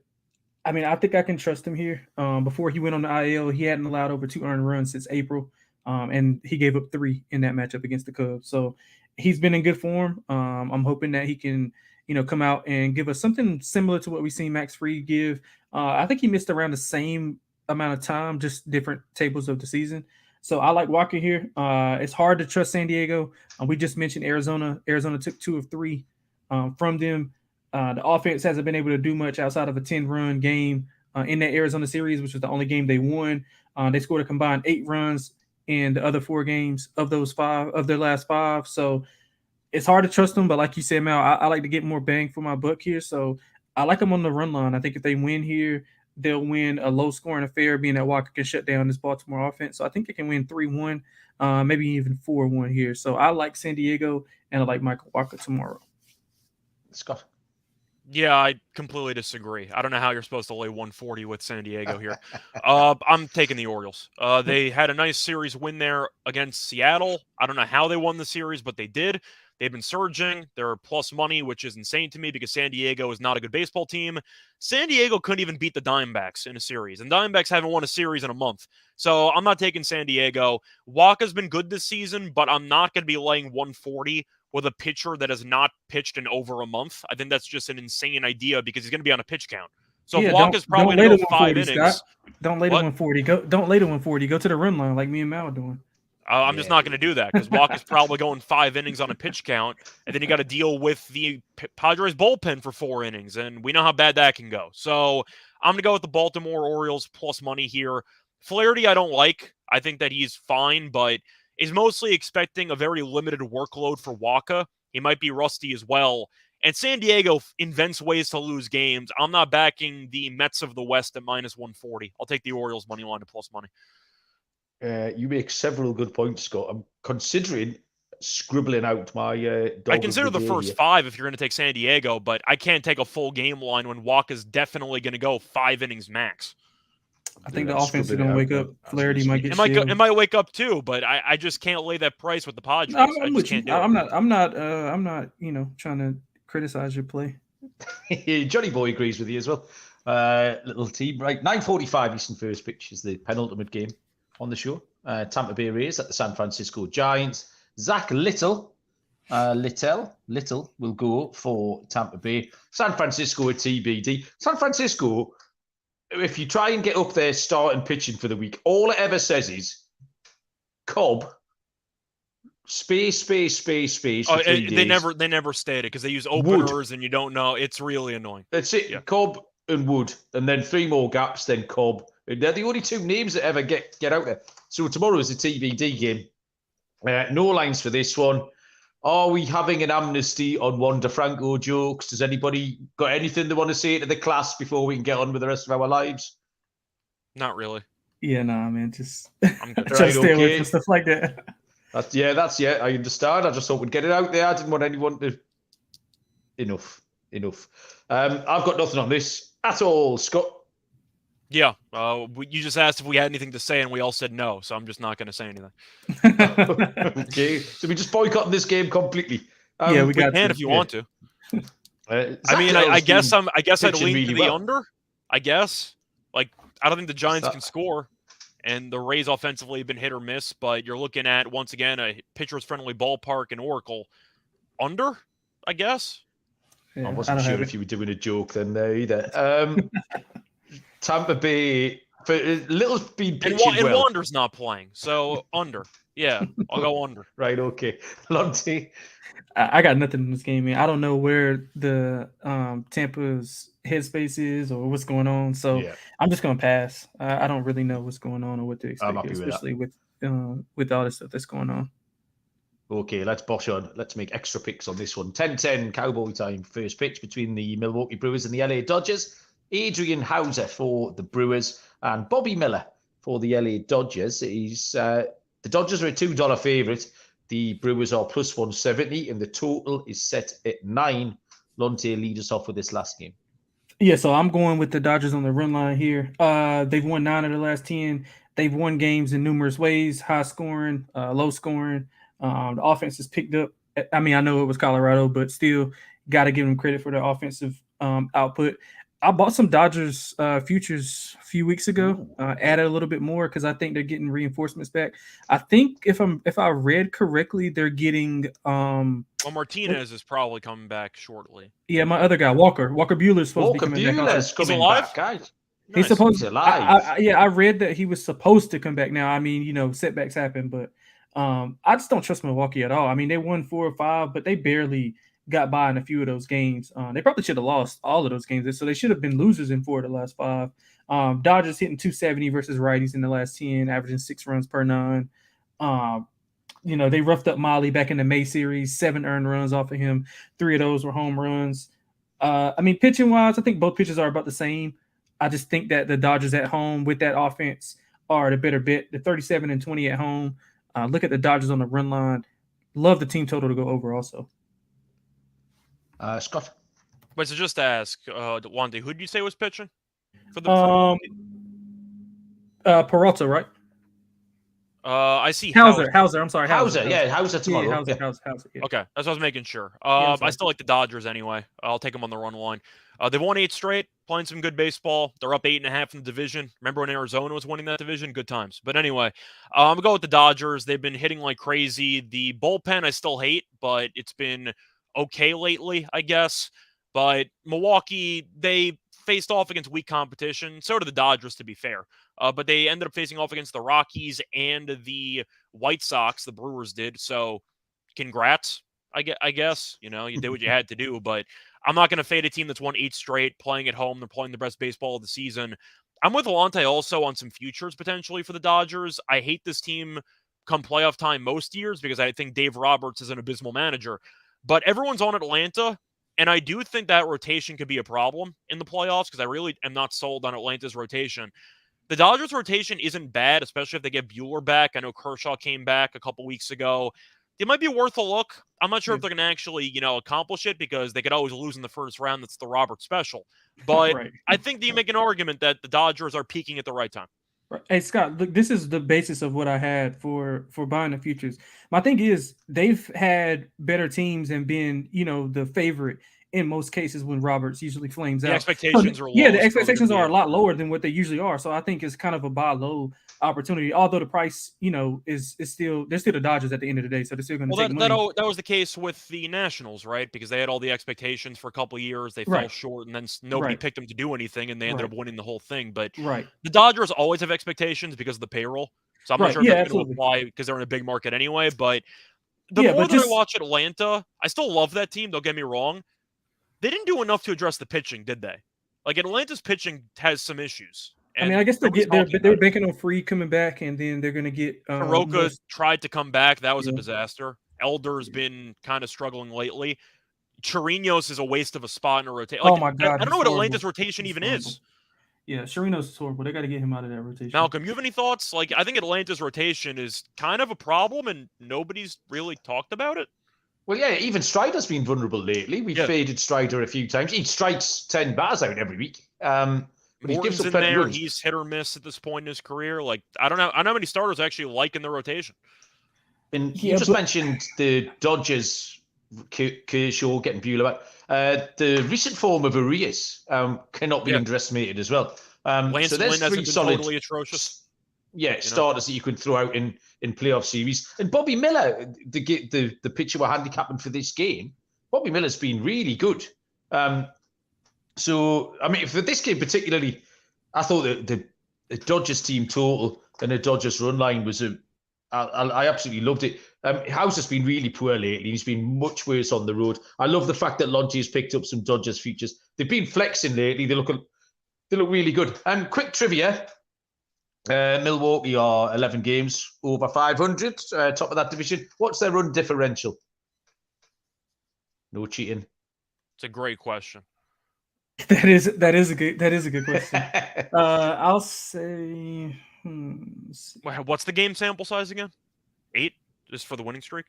I mean, I think I can trust him here. Before he went on the IL, he hadn't allowed over 2 earned runs since April, and he gave up 3 in that matchup against the Cubs. So he's been in good form. I'm hoping that he can, come out and give us something similar to what we've seen Max Fried give. I think he missed around the same amount of time, just different tables of the season. So I like Walker here. It's hard to trust San Diego. We just mentioned Arizona. Arizona took 2 of 3 from them. The offense hasn't been able to do much outside of a 10-run game in that Arizona series, which was the only game they won. They scored a combined 8 runs in the other 4 games of those 5 of their last 5. So it's hard to trust them. But like you said, Mal, I like to get more bang for my buck here. So I like them on the run line. I think if they win here, they'll win a low-scoring affair, being that Walker can shut down this Baltimore offense. So I think they can win 3-1, maybe even 4-1 here. So I like San Diego, and I like Michael Walker tomorrow. Scott? Yeah, I completely disagree. I don't know how you're supposed to lay 140 with San Diego here. I'm taking the Orioles. They had a nice series win there against Seattle. I don't know how they won the series, but they did. They've been surging. They're plus money, which is insane to me because San Diego is not a good baseball team. San Diego couldn't even beat the Diamondbacks in a series, and Diamondbacks haven't won a series in a month. So I'm not taking San Diego. Waka's been good this season, but I'm not going to be laying 140 with a pitcher that has not pitched in over a month. I think that's just an insane idea because he's going to be on a pitch count. So if Waka's probably going to go 5 innings. Don't lay to 140. Don't lay to 140. Go to the run line like me and Mal are doing. I'm just not going to do that because Waka's probably going 5 innings on a pitch count, and then you got to deal with the Padres bullpen for 4 innings, and we know how bad that can go. So I'm going to go with the Baltimore Orioles plus money here. Flaherty I don't like. I think that he's fine, but is mostly expecting a very limited workload for Waka. He might be rusty as well. And San Diego invents ways to lose games. I'm not backing the Mets of the West at minus 140. I'll take the Orioles money line to plus money. You make several good points, Scott. I'm considering scribbling out my I consider the first here. 5 if you're going to take San Diego, but I can't take a full game line when Waka's definitely going to go 5 innings max. I think the offense is going to wake up. Flaherty might get it might wake up too, but I just can't lay that price with the Padres. I just can't do it. I'm not trying to criticize your play. Johnny Boy agrees with you as well. Little team, right? 9:45 Eastern first pitch is the penultimate game on the show. Tampa Bay Rays at the San Francisco Giants. Zach Little will go for Tampa Bay. San Francisco at TBD. San Francisco, if you try and get up there starting pitching for the week, all it ever says is Cobb, space. Oh, they never state it because they use openers and you don't know. It's really annoying. That's it. Yeah. Cobb and Wood, and then 3 more gaps, then Cobb. They're the only 2 names that ever get out there. So tomorrow is a TBD game. No lines for this one. Are we having an amnesty on Wander Franco jokes? Does anybody got anything they want to say to the class before we can get on with the rest of our lives? Not really. Yeah, nah, man. Just I'm good. try to stay away from stuff like that. That's I understand. I just thought we'd get it out there. I didn't want anyone to. Enough. I've got nothing on this at all, Scott. Yeah, you just asked if we had anything to say, and we all said no. So I'm just not going to say anything. Okay, so we just boycotting this game completely. Yeah, we can if you want to. I guess I'd lean really to the under. I guess, I don't think the Giants can score, and the Rays offensively have been hit or miss. But you're looking at once again a pitcher's friendly ballpark in Oracle. Under, I guess. Yeah, I wasn't sure if you were doing a joke then there either. Tampa Bay, Little's been pitching well. And Wander's not playing, so under. Yeah, I'll go under. Right, okay. Lonte? I got nothing in this game, man. I don't know where the Tampa's headspace is or what's going on, so I'm just going to pass. I don't really know what's going on or what to expect, especially with all the stuff that's going on. Okay, let's bosh on. Let's make extra picks on this one. 10-10 Cowboy time. First pitch between the Milwaukee Brewers and the LA Dodgers. Adrian Hauser for the Brewers and Bobby Miller for the LA Dodgers. The Dodgers are a $2 favorite. The Brewers are plus 170, and the total is set at 9. Lonte, lead us off with this last game. Yeah, so I'm going with the Dodgers on the run line here. They've won 9 of the last 10. They've won games in numerous ways, high scoring, low scoring. The offense has picked up. I mean, I know it was Colorado, but still got to give them credit for their offensive output. I bought some Dodgers futures a few weeks ago, added a little bit more because I think they're getting reinforcements back. I think if I read correctly, they're getting Well, Martinez is probably coming back shortly. Yeah, my other guy, Walker Buehler's supposed to be coming back. Buehler's coming back, guys. He's supposed. He's alive. I read that he was supposed to come back. Now, I mean, setbacks happen, but I just don't trust Milwaukee at all. I mean, they won 4 or 5, but they barely got by in a few of those games. They probably should have lost all of those games, so they should have been losers in 4 of the last 5. Dodgers hitting 270 versus righties in the last 10, averaging 6 runs per 9. They roughed up Molly back in the May series, 7 earned runs off of him. 3 of those were home runs. I mean, pitching wise, I think both pitchers are about the same. I just think that the Dodgers at home with that offense are the better bet. The 37-20 at home. Look at the Dodgers on the run line. Love the team total to go over also. Scott. Wait, so just to ask, Lonte, who did you say was pitching for the? Peralta, right? I see Hauser. I'm sorry, Hauser. Yeah, Hauser tomorrow. Yeah, Hauser. Yeah. Okay, that's what I was making sure. I still like the Dodgers anyway. I'll take them on the run line. They've won 8 straight, playing some good baseball. They're up 8.5 in the division. Remember when Arizona was winning that division? Good times. But anyway, I'm going to go with the Dodgers. They've been hitting like crazy. The bullpen I still hate, but it's been okay lately, I guess. But Milwaukee, they faced off against weak competition. So did the Dodgers, to be fair. But they ended up facing off against the Rockies and the White Sox. The Brewers did. So congrats, I guess. You did what you had to do. But I'm not going to fade a team that's won 8 straight, playing at home. They're playing the best baseball of the season. I'm with Lonte also on some futures potentially for the Dodgers. I hate this team come playoff time most years because I think Dave Roberts is an abysmal manager. But everyone's on Atlanta, and I do think that rotation could be a problem in the playoffs because I really am not sold on Atlanta's rotation. The Dodgers' rotation isn't bad, especially if they get Buehler back. I know Kershaw came back a couple weeks ago. It might be worth a look. I'm not sure if they're going to actually, accomplish it because they could always lose in the first round. That's the Robert special. But right. I think that you make an argument that the Dodgers are peaking at the right time. Hey, Scott, look, this is the basis of what I had for buying the futures. My thing is they've had better teams and been, the favorite in most cases when Roberts usually flames out. The expectations are low. Yeah, the expectations are a lot lower than what they usually are. So I think it's kind of a buy low opportunity. Although the price, is still they're still the Dodgers at the end of the day, so they're still going to take money. That was the case with the Nationals, right? Because they had all the expectations for a couple of years, they fell short, and then nobody picked them to do anything, and they ended up winning the whole thing. But the Dodgers always have expectations because of the payroll. So I'm not sure if that's going to apply because they're in a big market anyway. But the more that I watch Atlanta, I still love that team. Don't get me wrong. They didn't do enough to address the pitching, did they? Like Atlanta's pitching has some issues. I mean, I guess they're banking on Free coming back, and then they're going to get. Soroka tried to come back. That was a disaster. Elder's been kind of struggling lately. Chirinos is a waste of a spot in a rotation. Oh my God! I don't know what Atlanta's rotation even is. Yeah, Chirinos is horrible. They got to get him out of that rotation. Malcolm, you have any thoughts? I think Atlanta's rotation is kind of a problem, and nobody's really talked about it. Well, yeah, even Strider's been vulnerable lately. We've faded Strider a few times. He strikes 10 bars out every week. But he gives up plenty of runs. He's hit or miss at this point in his career. I don't know how many starters actually like in the rotation. And you just mentioned the Dodgers, Kershaw getting Buehler back. The recent form of Arias cannot be underestimated as well. Lance so there's Lynn 3 solid, totally atrocious. Starters that you can throw out in playoff series. And Bobby Miller, the pitcher we're handicapping for this game, Bobby Miller's been really good. So, I mean, for this game particularly, I thought that the Dodgers team total and the Dodgers run line was I absolutely loved it. House has been really poor lately. He's been much worse on the road. I love the fact that Lonte has picked up some Dodgers futures. They've been flexing lately. They look really good. And quick trivia. Milwaukee are 11 games over 500, top of that division. What's their run differential? No cheating. It's a great question. That is a good question. I'll say. What's the game sample size again? 8, just for the winning streak.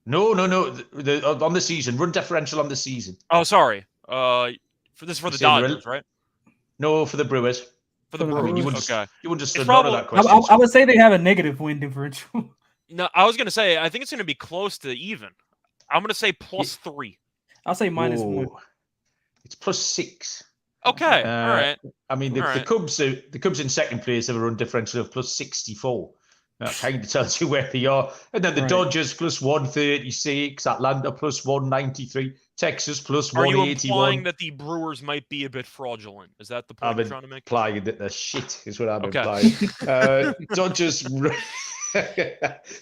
No. On the season, run differential on the season. Oh, sorry. For the Dodgers, right? No, for the Brewers. For the Brewers. You wouldn't just probably, none of that question. I would say they have a negative win differential. No, I was going to say, I think it's going to be close to even. I'm going to say +3. I'll say -1. It's +6. Okay, all right. I mean, the Cubs in second place have a run differential of +64. That kind of tells you where they are. And then the Dodgers +136, Atlanta +193, Texas +181. Are you implying that the Brewers might be a bit fraudulent? Is that the point you're trying to make? Implying that they're shit is what I'm implying.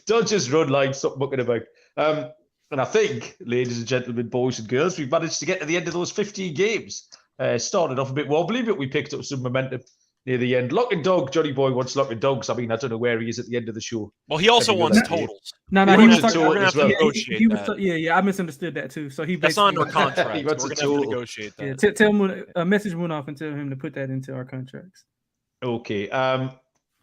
Dodgers run like something mucking about. And I think, ladies and gentlemen, boys and girls, we've managed to get to the end of those 15 games. Started off a bit wobbly, but we picked up some momentum near the end. Lock and Dog, Johnny Boy wants Lock and Dogs. I mean, I don't know where he is at the end of the show. Well, he also wants totals. No, he was talking. We're gonna have to negotiate that. Yeah, I misunderstood that too. So that's on our contract. We're gonna have to negotiate that. Yeah, tell message Moonoff and tell him to put that into our contracts. Okay,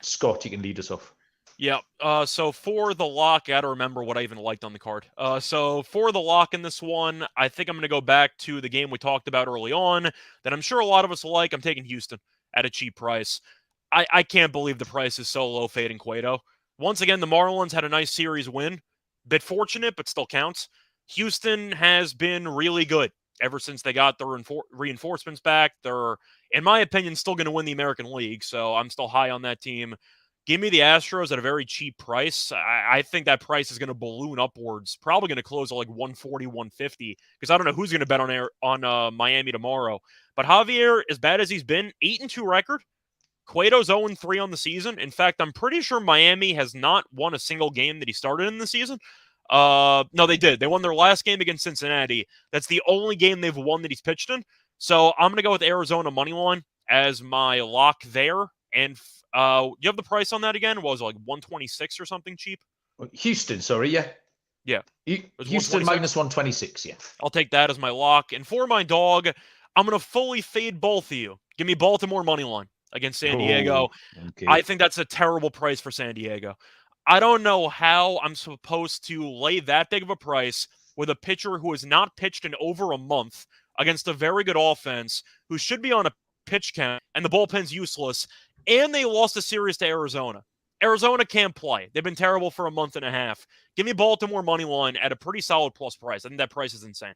Scott, you can lead us off. Yeah. So for the lock, I got to remember what I even liked on the card. So for the lock in this one, I think I'm going to go back to the game we talked about early on that I'm sure a lot of us like. I'm taking Houston at a cheap price. I can't believe the price is so low fading Cueto. Once again, the Marlins had a nice series win. Bit fortunate, but still counts. Houston has been really good ever since they got their reinforcements back. They're, in my opinion, still going to win the American League, so I'm still high on that team. Give me the Astros at a very cheap price. I think that price is going to balloon upwards. Probably going to close at like 140, 150, because I don't know who's going to bet on Miami tomorrow. But Javier, as bad as he's been, 8-2 record. Cueto's 0-3 on the season. In fact, I'm pretty sure Miami has not won a single game that he started in the season. No, they did. They won their last game against Cincinnati. That's the only game they've won that he's pitched in. So I'm going to go with Arizona money line as my lock there. And you have the price on that again? What was it, like 126 or something cheap? Houston, sorry, yeah. Yeah. Houston -126, yeah. I'll take that as my lock. And for my dog, I'm going to fully fade both of you. Give me Baltimore money line against San Diego. Okay. I think that's a terrible price for San Diego. I don't know how I'm supposed to lay that big of a price with a pitcher who has not pitched in over a month against a very good offense who should be on a pitch count, and the bullpen's useless, and they lost a series to Arizona. Arizona can't play. They've been terrible for a month and a half. Give me Baltimore money line at a pretty solid plus price. I think that price is insane.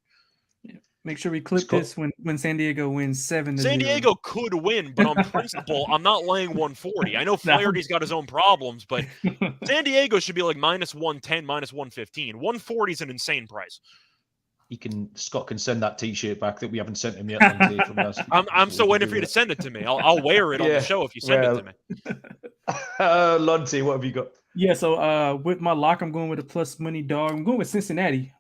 Yeah. Make sure we clip this when San Diego wins 7-0. San Diego could win, but on principle, I'm not laying 140. I know Flaherty's got his own problems, but San Diego should be like -110, -115. 140 is an insane price. Scott can send that T-shirt back that we haven't sent him yet. From last week. I'm still waiting for you to send it to me. I'll wear it on the show if you send it to me. Lonte, what have you got? Yeah, so with my lock, I'm going with a plus money dog. I'm going with Cincinnati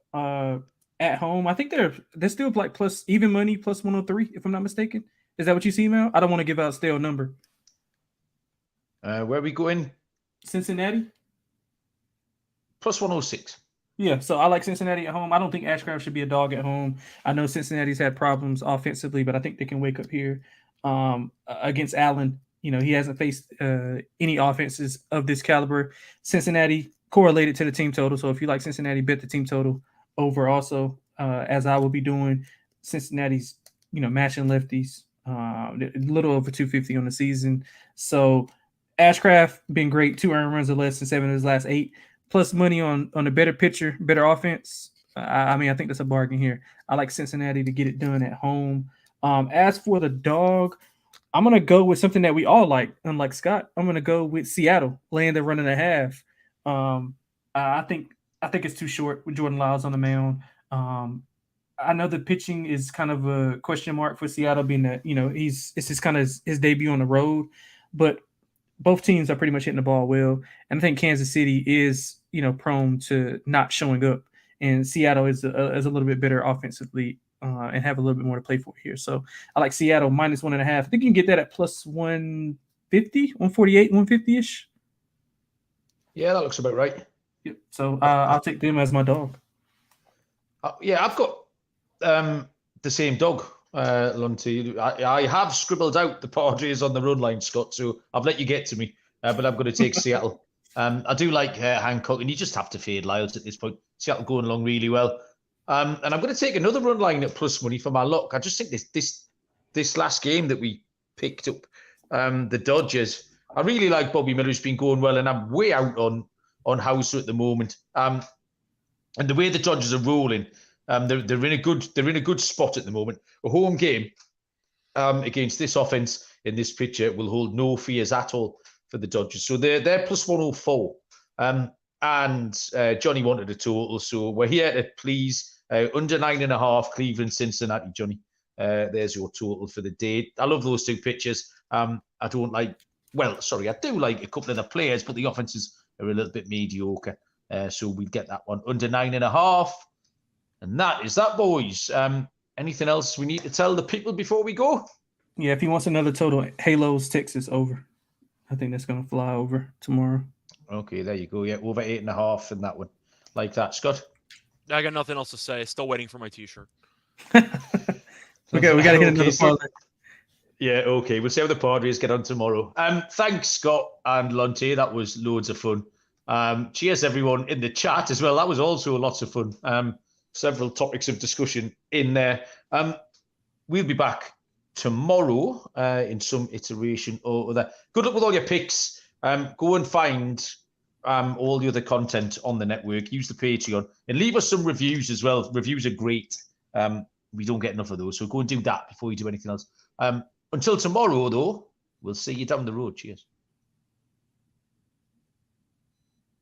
at home. I think they're still like plus even money, plus 103, if I'm not mistaken. Is that what you see, Mel? I don't want to give out a stale number. Where are we going? Cincinnati. Plus 106. Yeah, so I like Cincinnati at home. I don't think Ashcraft should be a dog at home. I know Cincinnati's had problems offensively, but I think they can wake up here against Allen. You know, he hasn't faced any offenses of this caliber. Cincinnati correlated to the team total. So if you like Cincinnati, bet the team total over also, as I will be doing. Cincinnati's, matching lefties, a little over 250 on the season. So Ashcraft been great, 2 earned runs or less in 7 of his last 8. Plus money on a better pitcher, better offense. I think that's a bargain here. I like Cincinnati to get it done at home. As for the dog, I'm going to go with something that we all like, unlike Scott. I'm going to go with Seattle, laying the 1.5. I think it's too short with Jordan Lyles on the mound. I know the pitching is kind of a question mark for Seattle, being that, it's just kind of his debut on the road. But both teams are pretty much hitting the ball well. And I think Kansas City is, prone to not showing up. And Seattle is a little bit better offensively and have a little bit more to play for here. So I like Seattle -1.5. I think you can get that at plus 150 150, 148, 150-ish. Yeah, that looks about right. Yep. So I'll take them as my dog. Yeah, I've got the same dog, Lonte. I have scribbled out the Padres on the run line, Scott, so I've let you get to me, but I'm going to take Seattle. I do like Hancock, and you just have to fade Lyles at this point. Seattle going along really well. And I'm going to take another run line at plus money for my luck. I just think this last game that we picked up, the Dodgers, I really like Bobby Miller, who's been going well, and I'm way out on Hauser at the moment. And the way the Dodgers are rolling, they're in a good spot at the moment. A home game against this offense in this picture will hold no fears at all for the Dodgers. So they're plus 104. And Johnny wanted a total, so we're here to please under 9.5 Cleveland, Cincinnati. Johnny, there's your total for the day. I love those two pictures. I do like a couple of the players, but the offenses are a little bit mediocre. So we'll get that one under 9.5. And that is that, boys. Anything else we need to tell the people before we go? Yeah, if he wants another total, Halos, Texas over. I think that's going to fly over tomorrow. Okay, there you go. Yeah, over 8.5 in that one. Like that, Scott? I got nothing else to say. Still waiting for my T-shirt. we got to get another parlay. Yeah, okay. We'll see how the Padres get on tomorrow. Thanks, Scott and Lonte. That was loads of fun. Cheers, everyone in the chat as well. That was also lots of fun. Several topics of discussion in there. We'll be back tomorrow in some iteration or other. Good luck with all your picks. Go and find all the other content on the network. Use the Patreon and leave us some reviews as well. Reviews are great. We don't get enough of those, so go and do that before you do anything else. Until tomorrow, though, we'll see you down the road. Cheers.